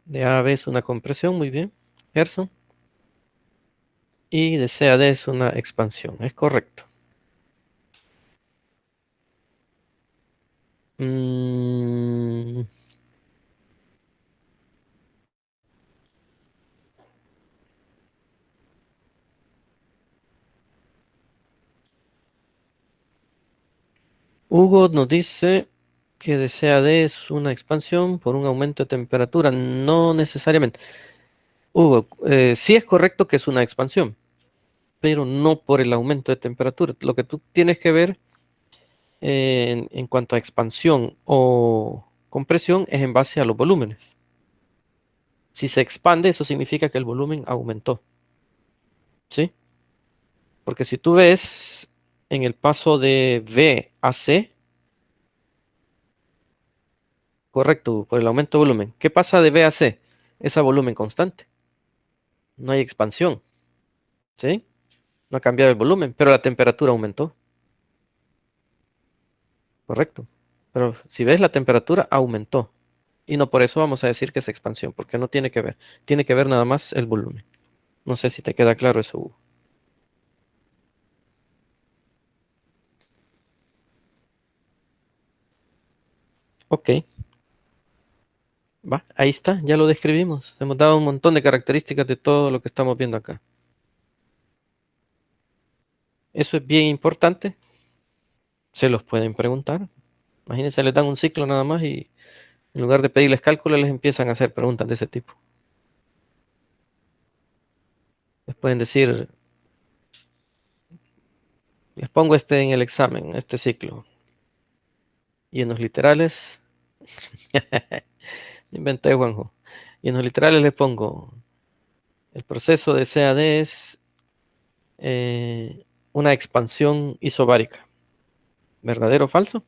De A a B es una compresión, muy bien. Gerson. Y de C a D es una expansión, es correcto. Mm, Hugo nos dice que de C a D es una expansión por un aumento de temperatura. No necesariamente. Hugo, sí es correcto que es una expansión, pero no por el aumento de temperatura. Lo que tú tienes que ver en cuanto a expansión o compresión es en base a los volúmenes. Si se expande, eso significa que el volumen aumentó, ¿sí? Porque si tú ves en el paso de B a C, correcto, por el aumento de volumen, ¿qué pasa de B a C? Es a volumen constante, no hay expansión, ¿sí? No ha cambiado el volumen, pero la temperatura aumentó, correcto. Pero si ves, la temperatura aumentó. Y no por eso vamos a decir que es expansión, porque no tiene que ver. Tiene que ver nada más el volumen. No sé si te queda claro eso, Hugo. Ok, va, ahí está, ya lo describimos. Hemos dado un montón de características de todo lo que estamos viendo acá. Eso es bien importante. Se los pueden preguntar. Imagínense, les dan un ciclo nada más y en lugar de pedirles cálculo, les empiezan a hacer preguntas de ese tipo. Les pueden decir, les pongo este en el examen, este ciclo. Y en los literales, inventé Juanjo. Y en los literales les pongo, el proceso de CAD es una expansión isobárica. ¿Verdadero o falso?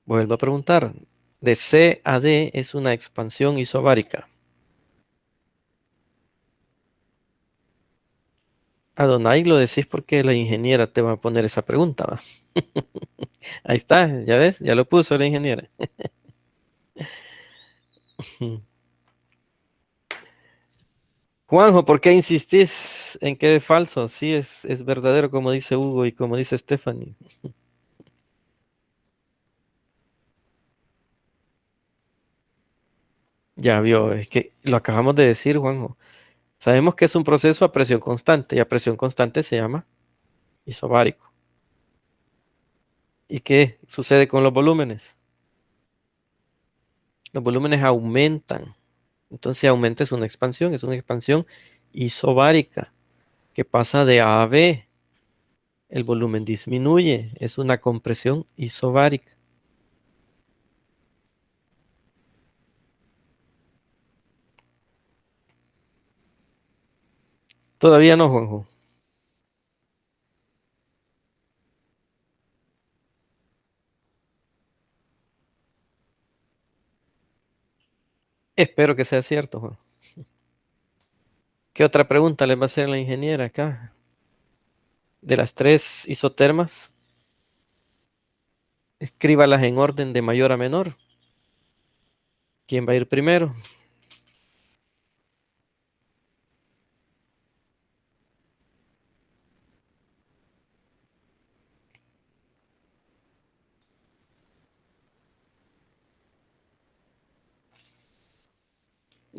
Vuelvo a preguntar. De C a D es una expansión isobárica. Adonai lo decís porque la ingeniera te va a poner esa pregunta, ¿va? Ahí está, ya ves, ya lo puso la ingeniera. Juanjo, ¿por qué insistís en que es falso? Sí, es verdadero como dice Hugo y como dice Stephanie. Ya vio, es que lo acabamos de decir, Juanjo. Sabemos que es un proceso a presión constante y a presión constante se llama isobárico. ¿Y qué sucede con los volúmenes? Los volúmenes aumentan. Entonces aumenta es una expansión isobárica que pasa de A a B. El volumen disminuye, es una compresión isobárica. Todavía no, Juanjo. Espero que sea cierto, Juan. ¿Qué otra pregunta le va a hacer la ingeniera acá? De las tres isotermas, escríbalas en orden de mayor a menor. ¿Quién va a ir primero?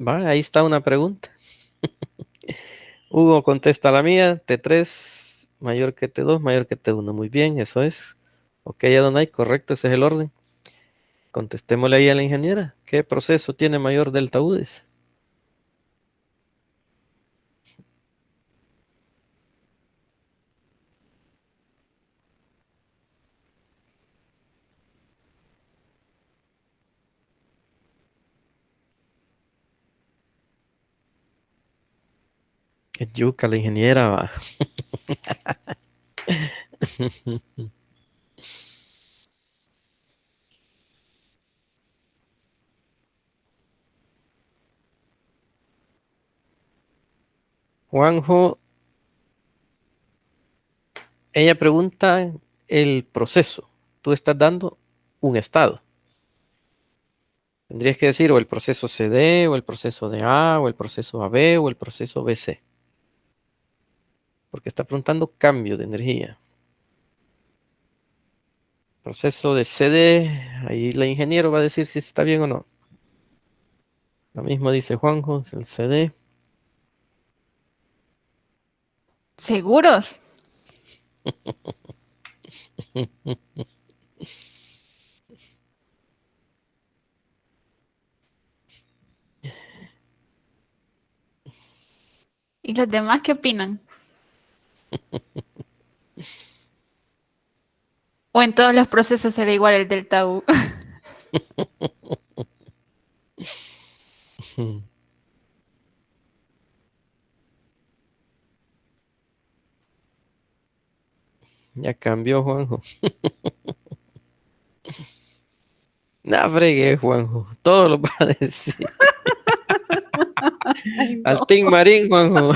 Va, ahí está una pregunta. Hugo contesta la mía, T3 mayor que T2, mayor que T1. Muy bien, eso es. Ok, Adonai, correcto, ese es el orden. Contestémosle ahí a la ingeniera. ¿Qué proceso tiene mayor delta U? Dice. Es yuca la ingeniera, va. Juanjo, ella pregunta el proceso. Tú estás dando un estado. Tendrías que decir o el proceso CD, o el proceso de A, o el proceso AB, o el proceso BC. Porque está preguntando cambio de energía. Proceso de CD, ahí la ingeniero va a decir si está bien o no. Lo mismo dice Juanjo, es el CD. ¿Seguros? ¿Y los demás qué opinan? ¿O en todos los procesos será igual el delta U? Ya cambió Juanjo. No fregué, Juanjo. Todo lo va a decir. Ay, Al no. Team Marín, Juanjo.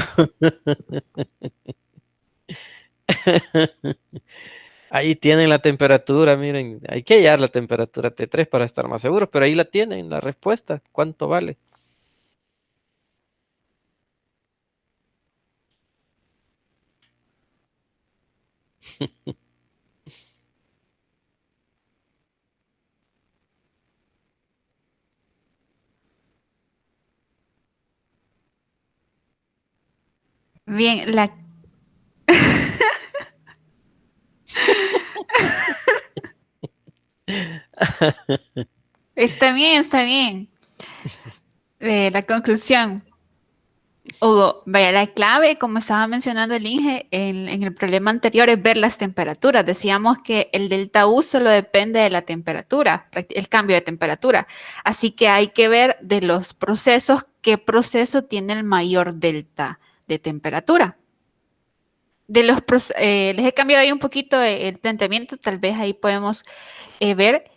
Ahí tienen la temperatura, miren. Hay que hallar la temperatura T3 para estar más seguros, pero ahí la tienen, la respuesta. ¿Cuánto vale? Bien, la... Está bien, está bien. La conclusión. Hugo, vaya, la clave, como estaba mencionando el Inge, en el problema anterior es ver las temperaturas. Decíamos que el delta U solo depende de la temperatura, el cambio de temperatura. Así que hay que ver de los procesos qué proceso tiene el mayor delta de temperatura. Les he cambiado ahí un poquito el planteamiento, tal vez ahí podemos ver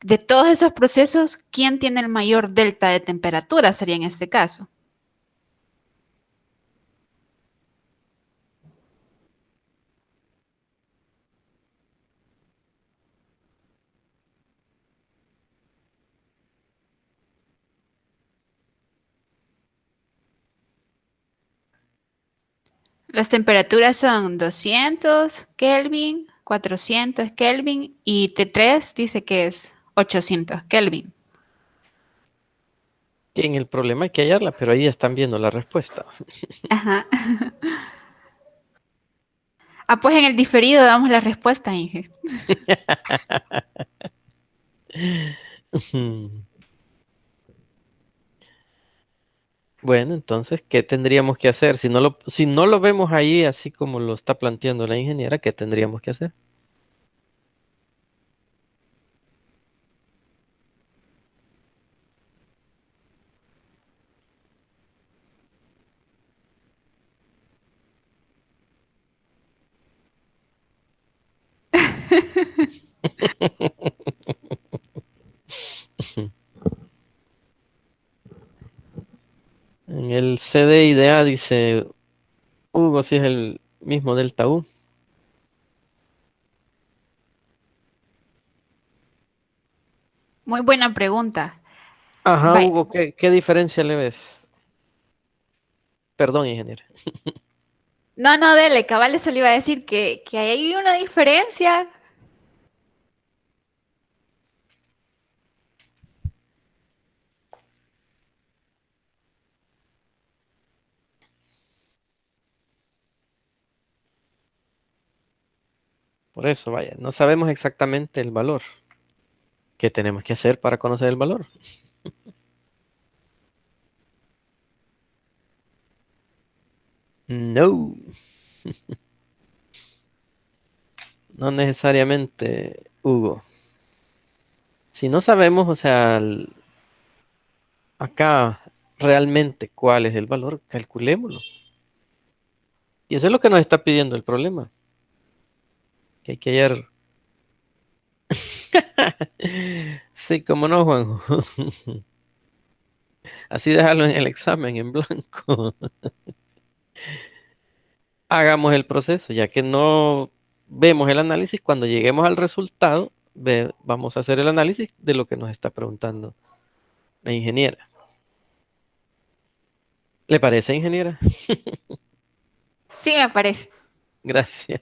de todos esos procesos, quién tiene el mayor delta de temperatura, sería en este caso. Las temperaturas son 200 Kelvin, 400 Kelvin y T3 dice que es 800 Kelvin. Tienen el problema, hay que hallarla, pero ahí están viendo la respuesta. Ajá. Ah, pues en el diferido damos la respuesta, Inge. Bueno, entonces, ¿qué tendríamos que hacer? Si no lo vemos ahí así como lo está planteando la ingeniera, ¿qué tendríamos que hacer? En el CD y DA dice Hugo si es el mismo delta U. Muy buena pregunta. Ajá, Vaya. Hugo, ¿qué diferencia le ves? Perdón, ingeniero. No, no, dele, cabal, eso le iba a decir que hay una diferencia. Por eso, vaya, no sabemos exactamente el valor. ¿Qué tenemos que hacer para conocer el valor? No, no necesariamente, Hugo. Si no sabemos, o sea, acá realmente cuál es el valor, calculémoslo. Y eso es lo que nos está pidiendo el problema, que hay que hallar. Sí, cómo no, Juanjo. Así déjalo en el examen en blanco. Hagamos el proceso, ya que no vemos el análisis, cuando lleguemos al resultado, vamos a hacer el análisis de lo que nos está preguntando la ingeniera. ¿Le parece, ingeniera? Sí, me parece. Gracias.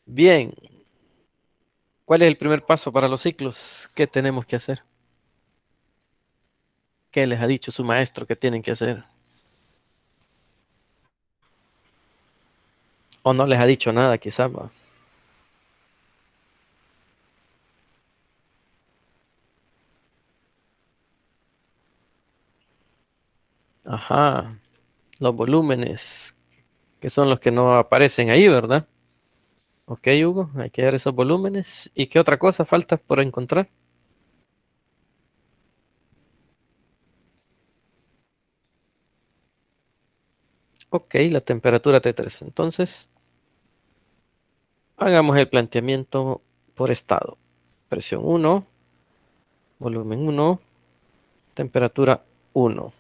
Bien, ¿cuál es el primer paso para los ciclos? ¿Qué tenemos que hacer? ¿Qué les ha dicho su maestro que tienen que hacer? ¿O no les ha dicho nada, quizás? Va? Ajá, los volúmenes, que son los que no aparecen ahí, ¿verdad? Ok, Hugo, hay que ver esos volúmenes. ¿Y qué otra cosa falta por encontrar? Ok, la temperatura T3. Entonces, hagamos el planteamiento por estado. Presión 1, volumen 1, temperatura 1.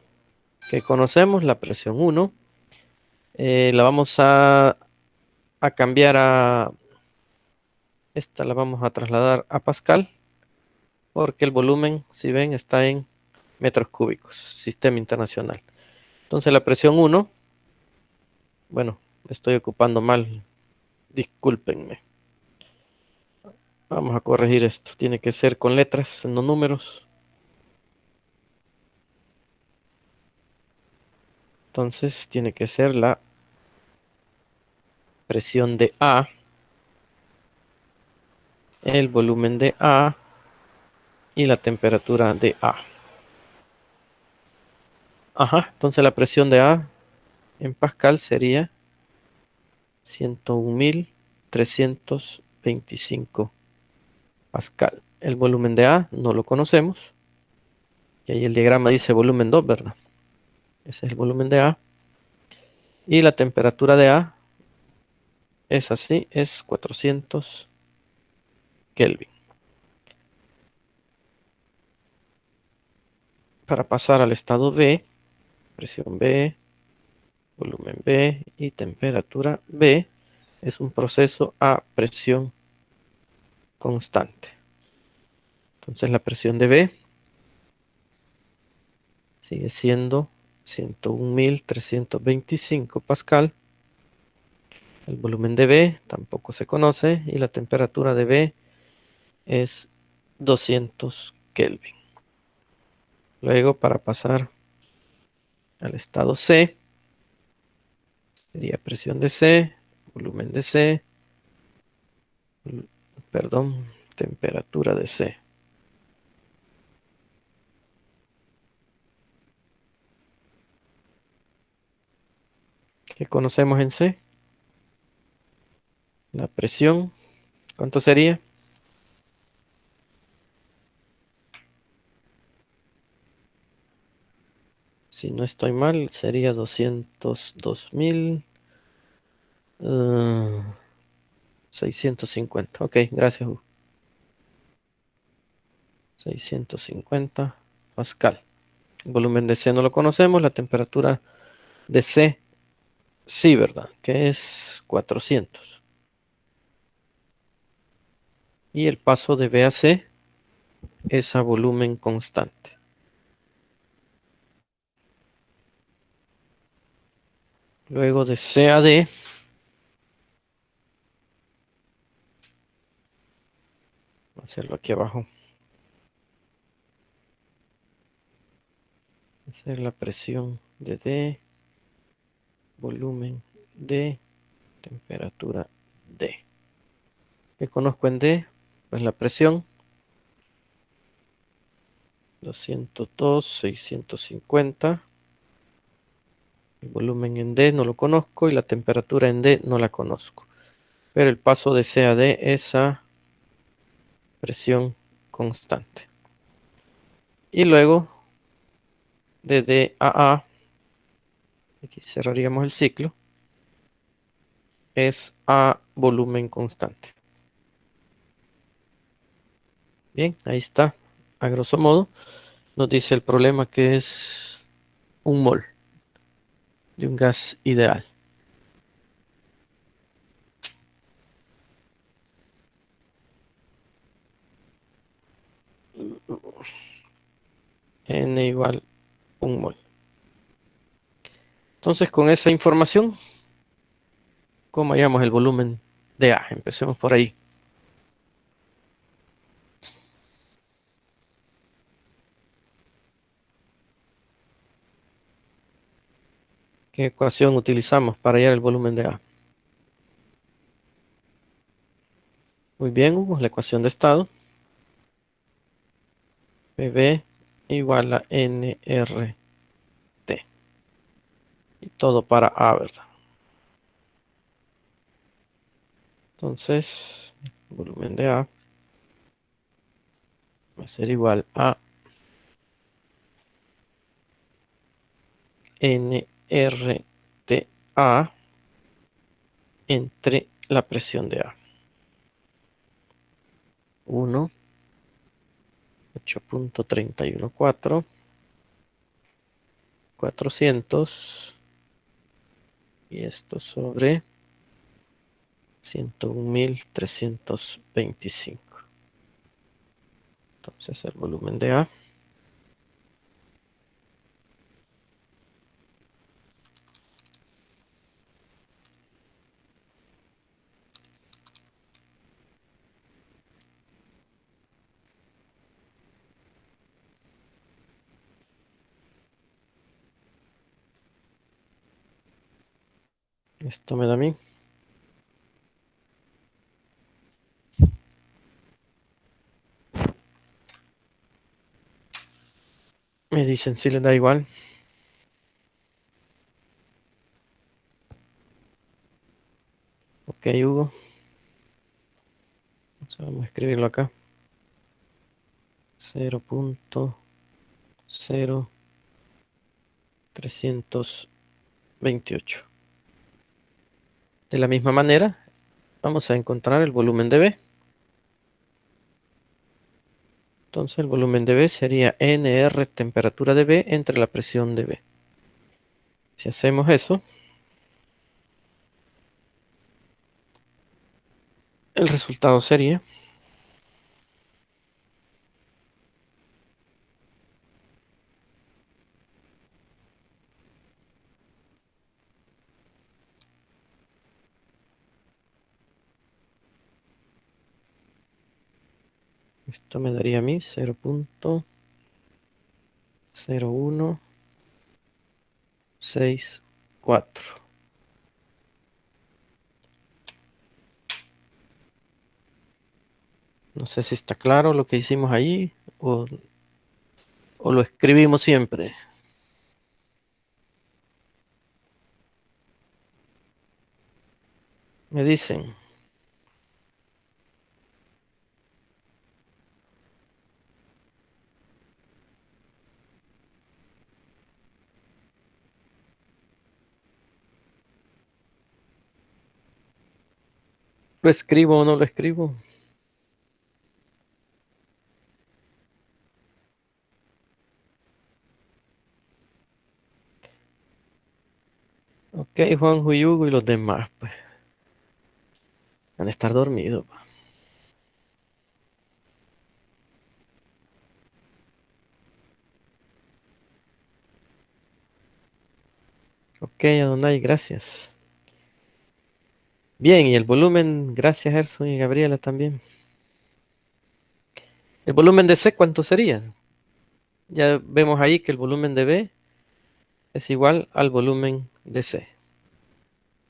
Que conocemos la presión 1. La vamos a cambiar a... Esta la vamos a trasladar a Pascal, porque el volumen, si ven, está en metros cúbicos, sistema internacional. Entonces la presión 1, bueno, estoy ocupando mal, discúlpenme. Vamos a corregir esto, tiene que ser con letras, no números. Entonces tiene que ser la presión de A, el volumen de A y la temperatura de A. Ajá, entonces la presión de A en Pascal sería 101.325 Pascal. El volumen de A no lo conocemos. Y ahí el diagrama dice volumen 2, ¿verdad? Ese es el volumen de A. Y la temperatura de A es así, es 400 Kelvin. Para pasar al estado B, presión B, volumen B y temperatura B, es un proceso a presión constante. Entonces la presión de B sigue siendo 101.325 pascal. El volumen de B tampoco se conoce y la temperatura de B es 200 Kelvin. Luego, para pasar al estado C, sería presión de C, volumen de C, perdón, temperatura de C. ¿Qué conocemos en C? La presión, ¿cuánto sería? Si no estoy mal, sería 202.650. Ok, gracias, Hugo. 650 pascal. El volumen de C no lo conocemos, la temperatura de C sí, ¿verdad? Que es 400. Y el paso de B a C es a volumen constante. Luego de C a D, voy a hacerlo aquí abajo. Hacer la presión de D, volumen D, temperatura D. ¿Qué conozco en D? Pues la presión, 202, 650. El volumen en D no lo conozco y la temperatura en D no la conozco. Pero el paso de C a D es a presión constante. Y luego de D a A, aquí cerraríamos el ciclo, es a volumen constante. Bien, ahí está. A grosso modo, nos dice el problema que es un mol de un gas ideal. N igual un mol. Entonces, con esa información, ¿cómo hallamos el volumen de A? Empecemos por ahí. ¿Qué ecuación utilizamos para hallar el volumen de A? Muy bien, Hugo, la ecuación de estado. PV igual a nRT. Y todo para A, ¿verdad? Entonces, el volumen de A va a ser igual a nRTA entre la presión de A. 1, 8.314, 400, y esto sobre 101.325. Entonces el volumen de A esto me da a mí. Me dicen si les da igual. Ok, Hugo. Vamos a escribirlo acá. 0.0328. De la misma manera, vamos a encontrar el volumen de B. Entonces el volumen de B sería NR temperatura de B entre la presión de B. Si hacemos eso, el resultado sería, esto me daría a mí 0.0164. No sé si está claro lo que hicimos ahí o lo escribimos siempre. Me dicen, ¿lo escribo o no lo escribo? Ok, Juanjo y Hugo y los demás, pues, van a estar dormidos. Ok, Adonai, gracias. Bien, y el volumen, gracias, Gerson y Gabriela también. ¿El volumen de C cuánto sería? Ya vemos ahí que el volumen de B es igual al volumen de C.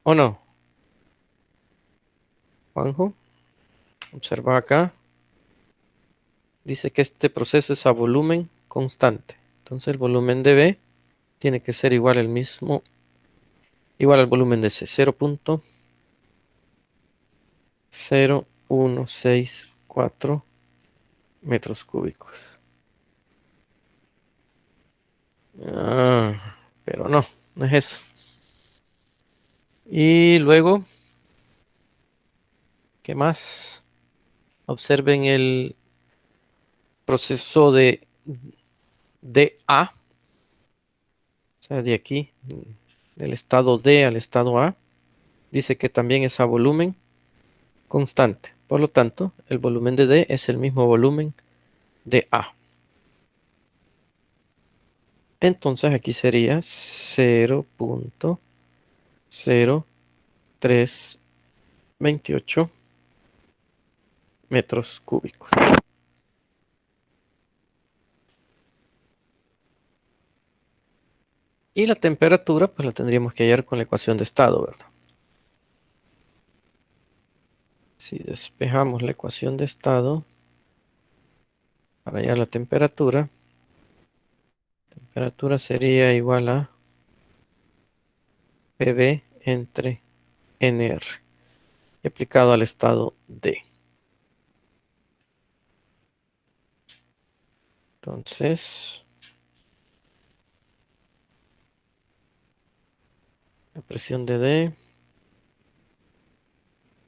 ¿O no? Juanjo, observa acá. Dice que este proceso es a volumen constante. Entonces el volumen de B tiene que ser igual al mismo, igual al volumen de C. 0.0164 metros cúbicos. Ah, pero no, no es eso. Y luego, ¿qué más? Observen el proceso de DA, o sea, de aquí, del estado D al estado A. Dice que también es a volumen constante. Por lo tanto, el volumen de D es el mismo volumen de A. Entonces aquí sería 0.0328 metros cúbicos. Y la temperatura, pues la tendríamos que hallar con la ecuación de estado, ¿verdad? Si despejamos la ecuación de estado para hallar la temperatura sería igual a PV entre NR, aplicado al estado D. Entonces, la presión de D,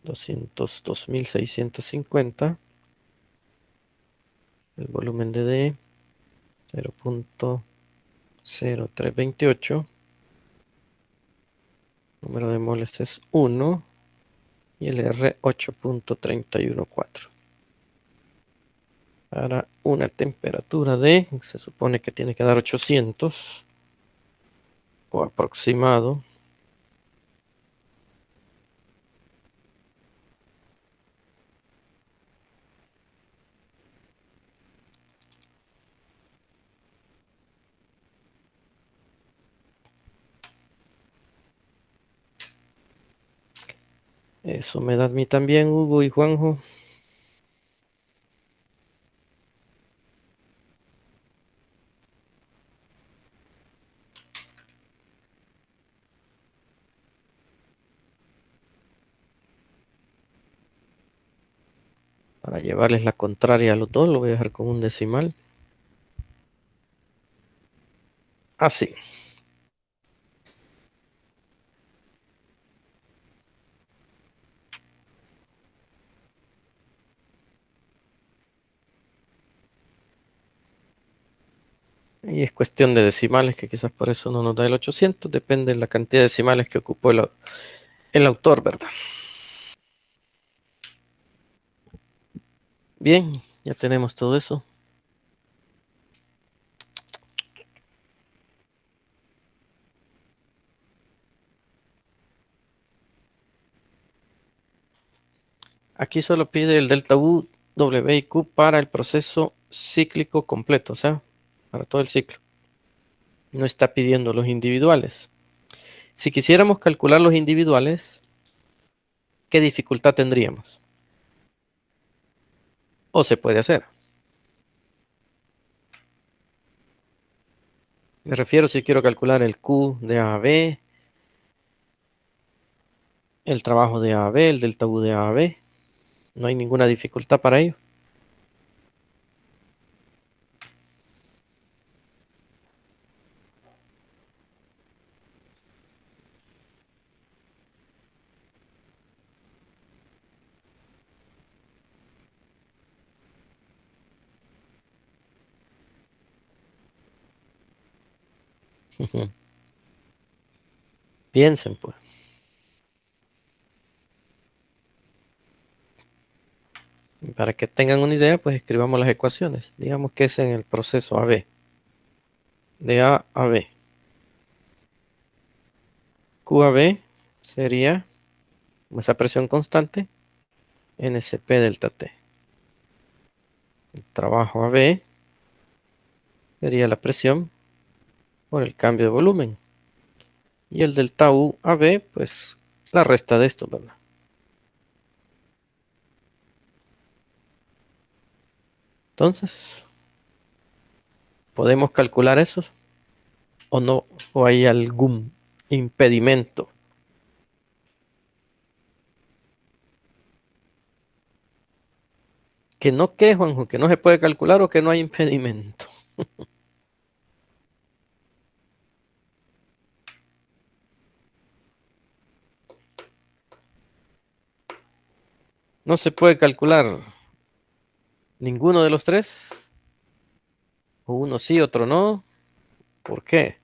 202.650. El volumen de D, 0.0328. Número de moles es 1. Y el R, 8.314. Para una temperatura de, se supone que tiene que dar 800 o aproximado. Eso me da a mí también, Hugo y Juanjo. Para llevarles la contraria a los dos, lo voy a dejar con un decimal. Así. Y es cuestión de decimales, que quizás por eso no nos da el 800. Depende de la cantidad de decimales que ocupó el autor, ¿verdad? Bien, ya tenemos todo eso. Aquí solo pide el delta U, W y Q para el proceso cíclico completo, o sea, para todo el ciclo. No está pidiendo los individuales. Si quisiéramos calcular los individuales, ¿qué dificultad tendríamos? O se puede hacer. Me refiero si quiero calcular el Q de A a B, el trabajo de A a B, el delta U de A a B. No hay ninguna dificultad para ello. Piensen, pues. Y para que tengan una idea, pues escribamos las ecuaciones. Digamos que es en el proceso AB. De A a B. QAB sería esa presión constante, NCP delta T. El trabajo AB sería la presión por el cambio de volumen. Y el delta U a B, pues la resta de esto, ¿verdad? Entonces, ¿podemos calcular eso o no? ¿O hay algún impedimento? Que no, que Juanjo, que no se puede calcular o que no hay impedimento. No se puede calcular ninguno de los tres. O uno sí, otro no. ¿Por qué?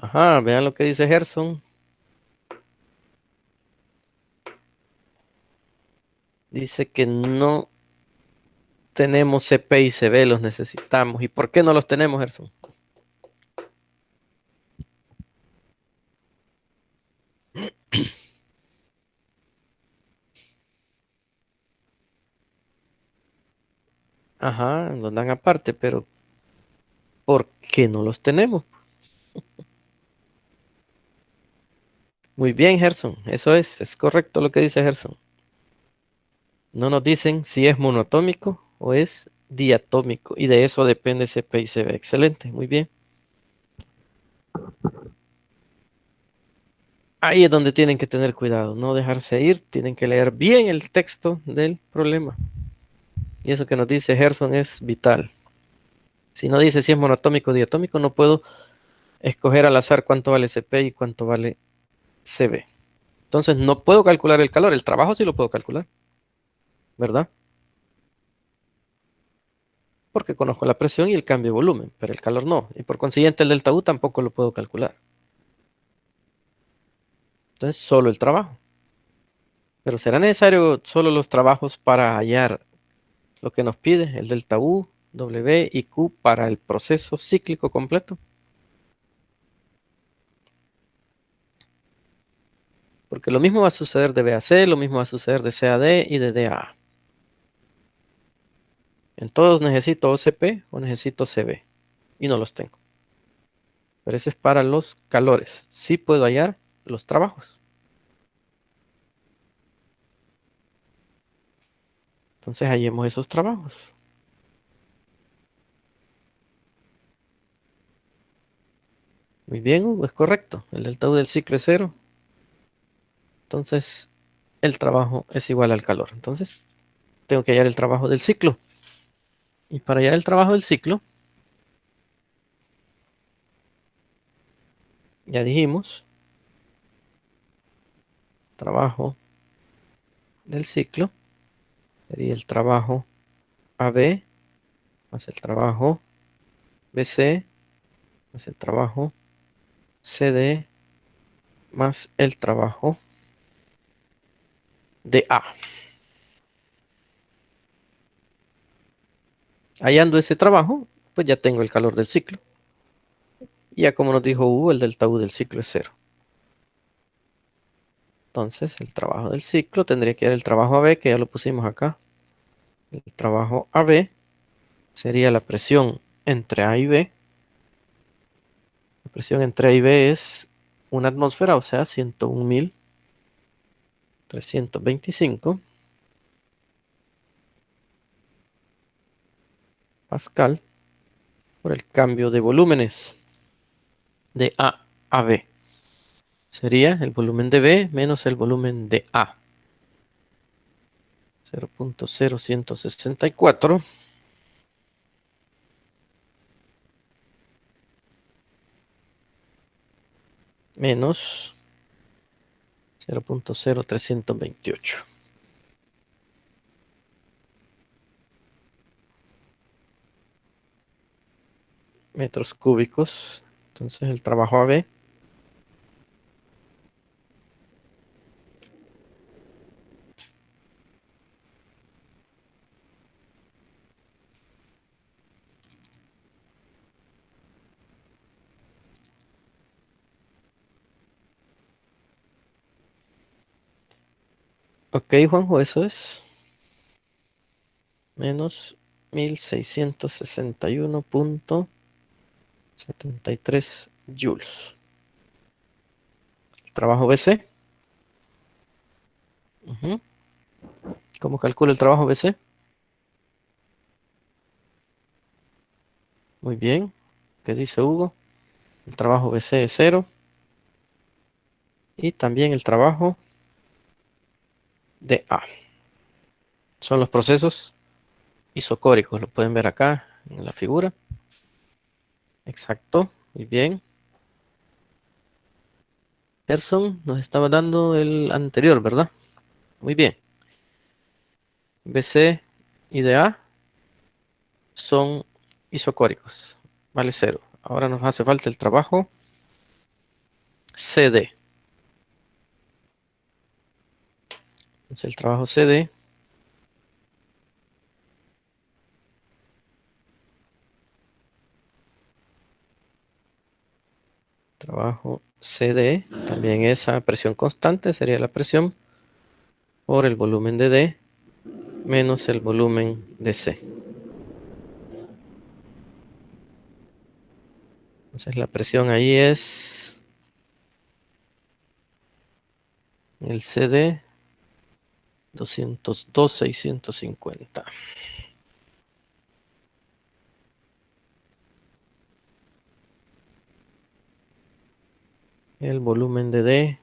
Ajá, vean lo que dice Gerson. Dice que no tenemos CP y CB, los necesitamos. ¿Y por qué no los tenemos, Gerson? Ajá, nos dan aparte, pero ¿por qué no los tenemos? Muy bien, Gerson. Eso es correcto lo que dice Gerson. No nos dicen si es monoatómico o es diatómico. Y de eso depende CP y CB. Excelente, muy bien. Ahí es donde tienen que tener cuidado, no dejarse ir. Tienen que leer bien el texto del problema. Y eso que nos dice Gerson es vital. Si no dice si es monoatómico o diatómico, no puedo escoger al azar cuánto vale CP y cuánto vale CB. Entonces no puedo calcular el calor. El trabajo sí lo puedo calcular, ¿verdad? Porque conozco la presión y el cambio de volumen, pero el calor no. Y por consiguiente el delta U tampoco lo puedo calcular. Entonces solo el trabajo. Pero será necesario solo los trabajos para hallar lo que nos pide, el delta U, W y Q para el proceso cíclico completo. Porque lo mismo va a suceder de B a C, lo mismo va a suceder de C a D y de D a A. En todos necesito OCP o necesito CB y no los tengo. Pero eso es para los calores. Sí puedo hallar los trabajos. Entonces hallemos esos trabajos. Muy bien, Hugo, es correcto. El delta U del ciclo es cero. Entonces el trabajo es igual al calor. Entonces tengo que hallar el trabajo del ciclo. Y para hallar el trabajo del ciclo, ya dijimos, trabajo del ciclo sería el trabajo AB más el trabajo BC más el trabajo CD más el trabajo DA. Hallando ese trabajo, pues ya tengo el calor del ciclo. Y ya como nos dijo Hugo, el delta U del ciclo es cero. Entonces, el trabajo del ciclo tendría que ser el trabajo AB, que ya lo pusimos acá. El trabajo AB sería la presión entre A y B. La presión entre A y B es una atmósfera, o sea, 101.325 pascal por el cambio de volúmenes de A a B. Sería el volumen de B menos el volumen de A. 0.0164 menos 0.0328. metros cúbicos. Entonces el trabajo AB. Ok, Juanjo, eso es menos 1661,73 joules. Trabajo BC. Ujú. ¿Cómo calculo el trabajo BC? Muy bien. ¿Qué dice Hugo? El trabajo BC es 0. Y también el trabajo de A. Son los procesos isocóricos. Lo pueden ver acá en la figura. Exacto. Muy bien. Gerson nos estaba dando el anterior, ¿verdad? Muy bien. BC y DA son isocóricos. Vale 0. Ahora nos hace falta el trabajo CD. Entonces el trabajo CD, trabajo CD, también esa presión constante sería la presión por el volumen de D menos el volumen de C. Entonces la presión ahí es el CD 202,650. El volumen de D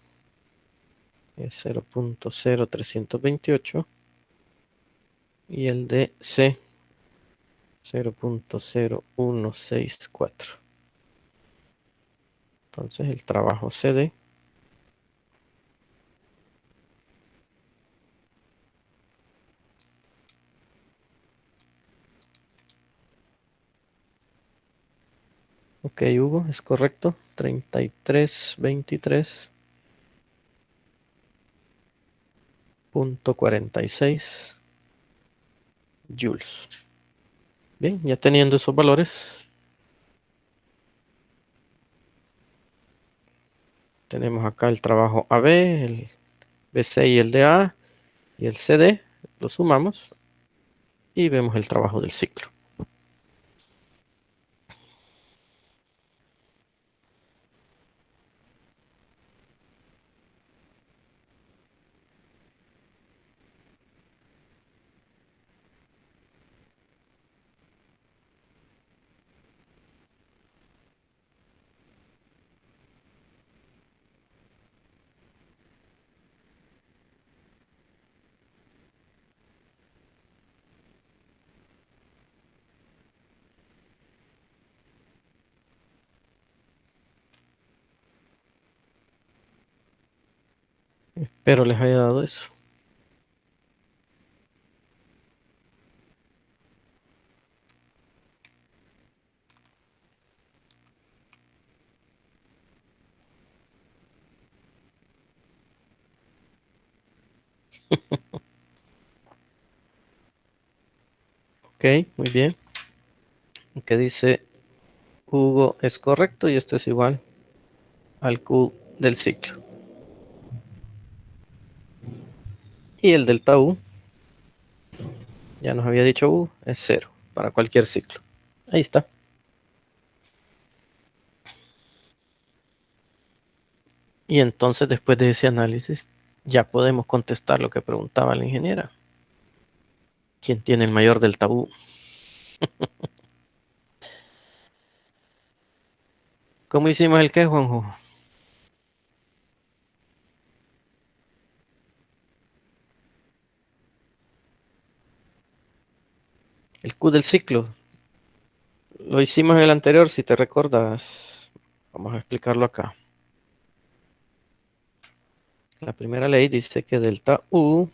es 0,0328 y el de C 0,0164. Entonces el trabajo CD. Ok, Hugo, es correcto. 3323,46 joules. Bien, ya teniendo esos valores, tenemos acá el trabajo AB, el BC y el DA y el CD. Lo sumamos y vemos el trabajo del ciclo. Espero les haya dado eso. Ok, muy bien. Que dice Hugo es correcto y esto es igual al Q del ciclo. Y el delta U, ya nos había dicho U, es 0 para cualquier ciclo. Ahí está. Y entonces después de ese análisis ya podemos contestar lo que preguntaba la ingeniera. ¿Quién tiene el mayor delta U? ¿Cómo hicimos el qué, Juanjo? El Q del ciclo. Lo hicimos en el anterior, si te recordas. Vamos a explicarlo acá. La primera ley dice que delta U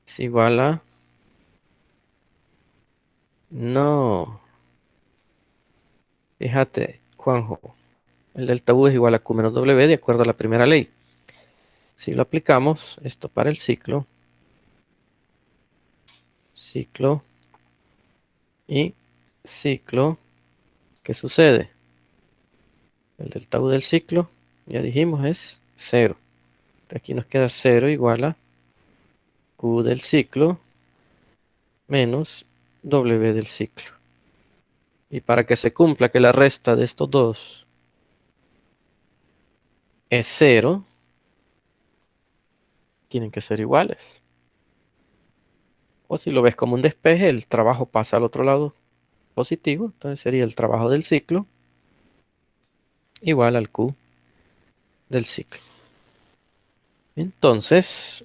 es igual a... No. Fíjate, Juanjo, el delta U es igual a Q menos W de acuerdo a la primera ley. Si lo aplicamos, esto para el ciclo y ciclo, ¿qué sucede? El delta U del ciclo, ya dijimos, es 0. Aquí nos queda 0 igual a Q del ciclo menos W del ciclo. Y para que se cumpla que la resta de estos dos es 0, tienen que ser iguales. O si lo ves como un despeje, el trabajo pasa al otro lado positivo. Entonces sería el trabajo del ciclo igual al Q del ciclo. Entonces,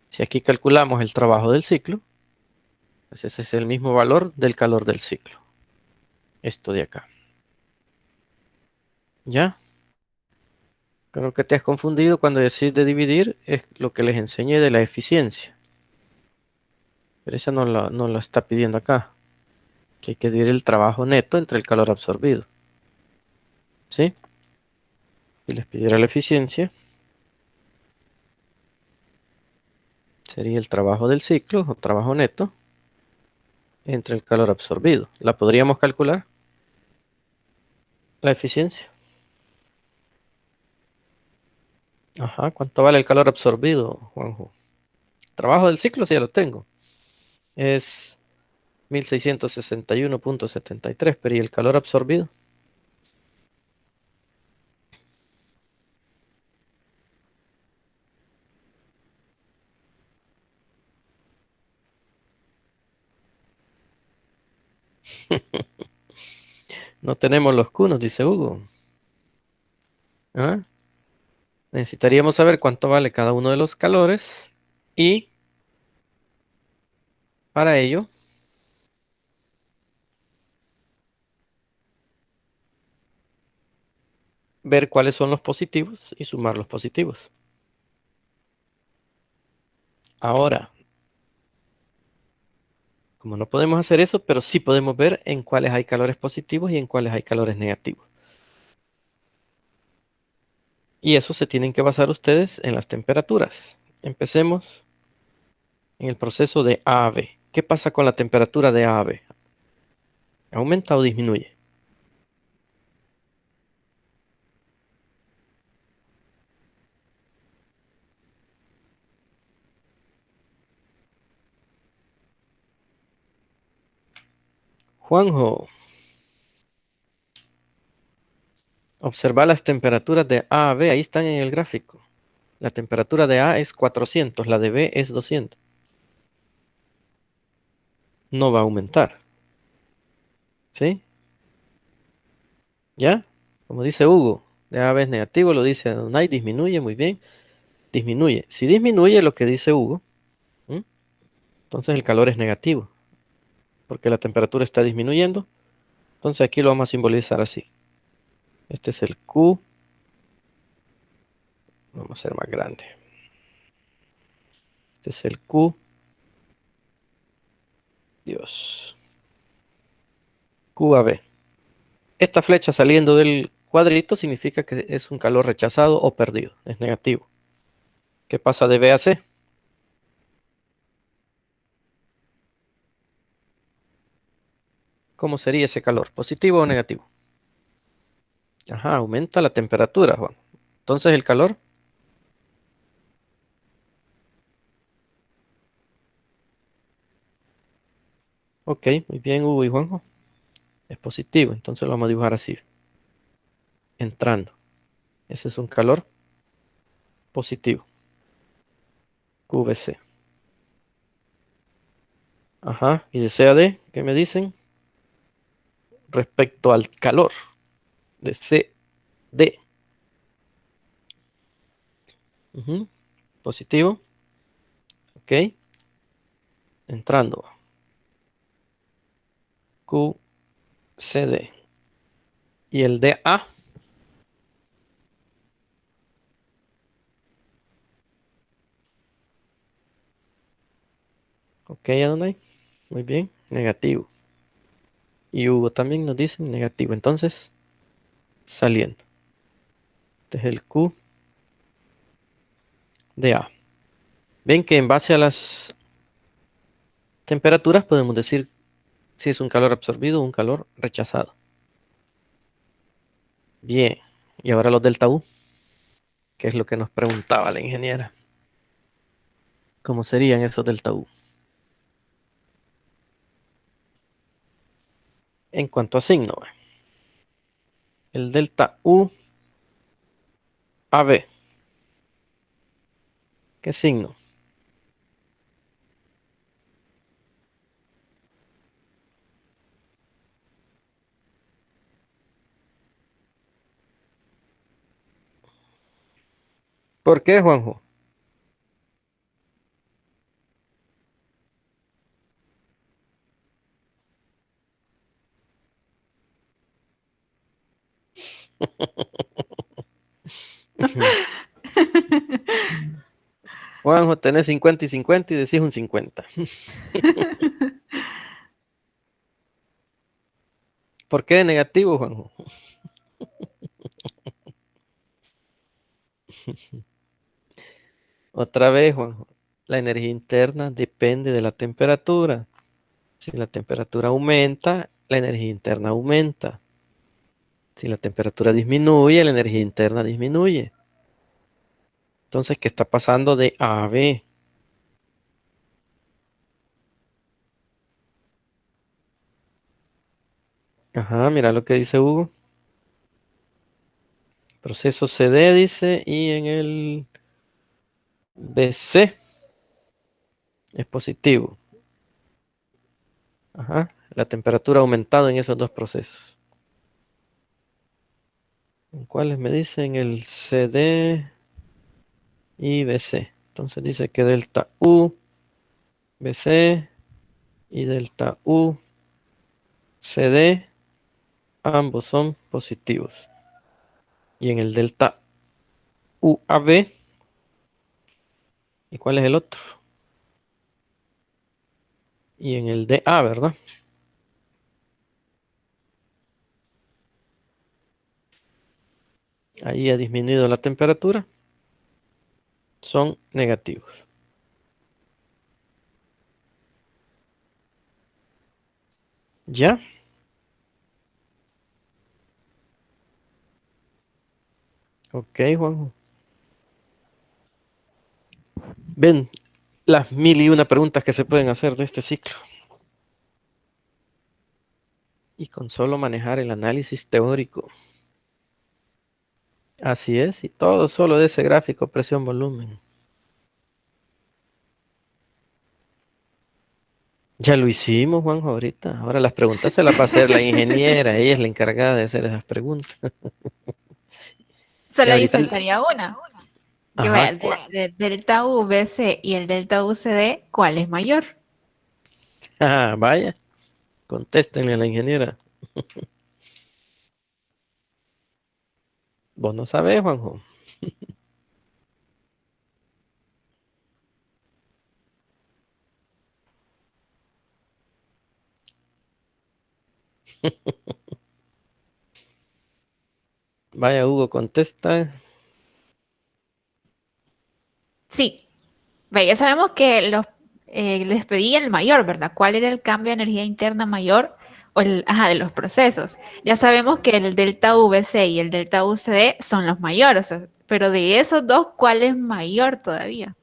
si aquí calculamos el trabajo del ciclo, pues ese es el mismo valor del calor del ciclo. Esto de acá. ¿Ya? Creo que te has confundido cuando decís de dividir, es lo que les enseñé de la eficiencia. Pero esa no la está pidiendo acá. Que hay que dividir el trabajo neto entre el calor absorbido. ¿Sí? Si les pidiera la eficiencia, sería el trabajo del ciclo o trabajo neto entre el calor absorbido. ¿La podríamos calcular? La eficiencia. Ajá, ¿cuánto vale el calor absorbido, Juanjo? Trabajo del ciclo, sí, ya lo tengo. Es 1661,73, pero ¿y el calor absorbido? No tenemos los Q, nos dice Hugo. ¿Ah? Necesitaríamos saber cuánto vale cada uno de los calores y para ello ver cuáles son los positivos y sumar los positivos. Ahora, como no podemos hacer eso, pero sí podemos ver en cuáles hay calores positivos y en cuáles hay calores negativos. Y eso se tienen que basar ustedes en las temperaturas. Empecemos en el proceso de A a B. ¿Qué pasa con la temperatura de A a B? ¿Aumenta o disminuye? Juanjo, observa las temperaturas de A a B, ahí están en el gráfico. La temperatura de A es 400, la de B es 200. No va a aumentar, ¿sí? ¿Ya? Como dice Hugo, de A a B es negativo, lo dice Adonai, disminuye, muy bien, disminuye. Si disminuye lo que dice Hugo, ¿m? Entonces el calor es negativo, porque la temperatura está disminuyendo. Entonces aquí lo vamos a simbolizar así. Este es el Q, vamos a hacer más grande. Este es el Q, Dios, QAB. Esta flecha saliendo del cuadrito significa que es un calor rechazado o perdido, es negativo. ¿Qué pasa de B a C? ¿Cómo sería ese calor? ¿Positivo o negativo? Ajá, aumenta la temperatura, Juan. Entonces el calor, ok, muy bien, Hugo y Juanjo, es positivo. Entonces lo vamos a dibujar así, entrando. Ese es un calor positivo, QVC. Ajá, y de CAD, ¿qué me dicen? Respecto al calor de CD. Ujú, positivo, ok, entrando. QCD. Y el DA, ok, Adonai, muy bien, negativo. Y Hugo también nos dice negativo. Entonces, saliendo. Este es el Q de A. Ven que en base a las temperaturas podemos decir si es un calor absorbido o un calor rechazado. Bien. Y ahora los delta U, que es lo que nos preguntaba la ingeniera. ¿Cómo serían esos delta U? En cuanto a signo, el delta U AB. ¿Qué signo? ¿Por qué, Juanjo? Juanjo, tenés 50 y 50 y decís un 50. ¿Por qué negativo, Juanjo? Otra vez, Juanjo. La energía interna depende de la temperatura. Si la temperatura aumenta, la energía interna aumenta. Si la temperatura disminuye, la energía interna disminuye. Entonces, ¿qué está pasando de A a B? Ajá, mira lo que dice Hugo. Proceso CD dice, y en el BC es positivo. Ajá, la temperatura ha aumentado en esos dos procesos. ¿En cuáles me dicen? El CD y BC. Entonces dice que delta U, BC y delta U, CD, ambos son positivos. Y en el delta UAB, ¿y cuál es el otro? Y en el DA, ¿verdad? Ahí ha disminuido la temperatura. Son negativos. ¿Ya? Ok, Juanjo. Ven las mil y una preguntas que se pueden hacer de este ciclo. Y con solo manejar el análisis teórico. Así es, y todo solo de ese gráfico presión-volumen. Ya lo hicimos, Juanjo, ahorita. Ahora las preguntas se las va a hacer la ingeniera. Ella es la encargada de hacer esas preguntas. Y Solo ahí ahorita, faltaría una. Que vaya, ajá, el delta U, BC y el delta UCD, ¿cuál es mayor? ah, vaya, contéstenle a la ingeniera. Vos no sabés, Juanjo. Vaya, Hugo, contesta. Sí, ve, ya sabemos que les pedí el mayor, ¿verdad? ¿Cuál era el cambio de energía interna mayor de los procesos? Ya sabemos que el delta VC y el delta UCD son los mayores, o sea, pero de esos dos, ¿cuál es mayor todavía?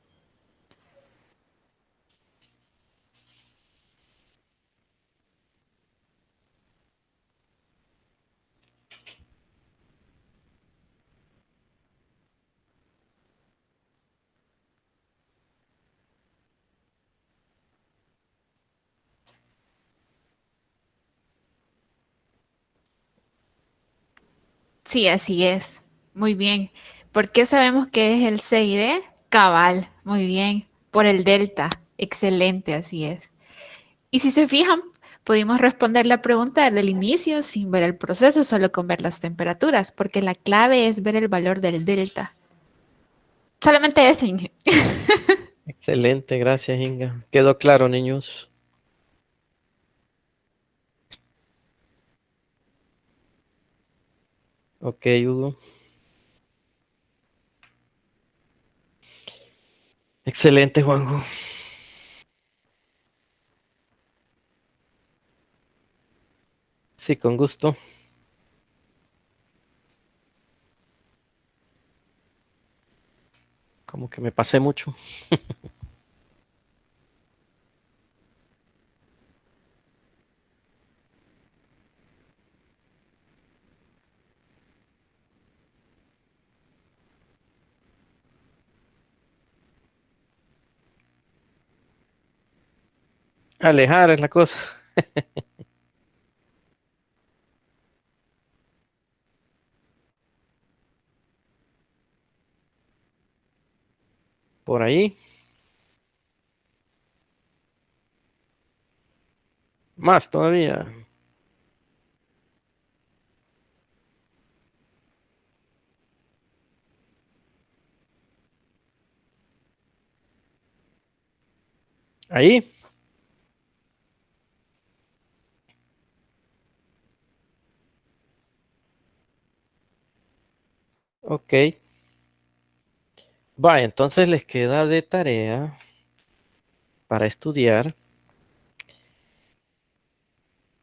Sí, así es. Muy bien. ¿Por qué sabemos que es el C y D? Cabal, muy bien. Por el delta. Excelente, así es. Y si se fijan, pudimos responder la pregunta del inicio sin ver el proceso, solo con ver las temperaturas, porque la clave es ver el valor del delta. Solamente eso, Inge. Excelente, gracias, Inga. Quedó claro, niños. Ok, Hugo. Excelente, Juanjo. Sí, con gusto. Como que me pasé mucho. Alejar es la cosa. Por ahí. Más todavía. Ahí. Ok. Va, entonces les queda de tarea para estudiar.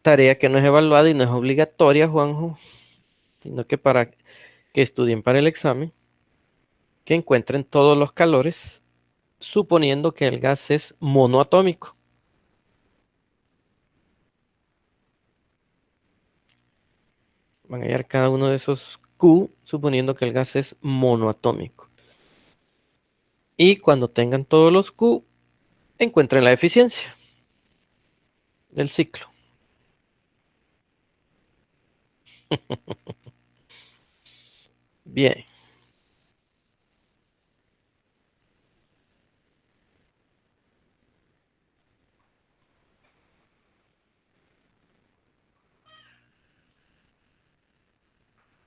Tarea que no es evaluada y no es obligatoria, Juanjo, sino que para que estudien para el examen, que encuentren todos los calores, suponiendo que el gas es monoatómico. Van a hallar cada uno de esos Q, suponiendo que el gas es monoatómico. Y cuando tengan todos los Q, encuentren la eficiencia del ciclo. Bien.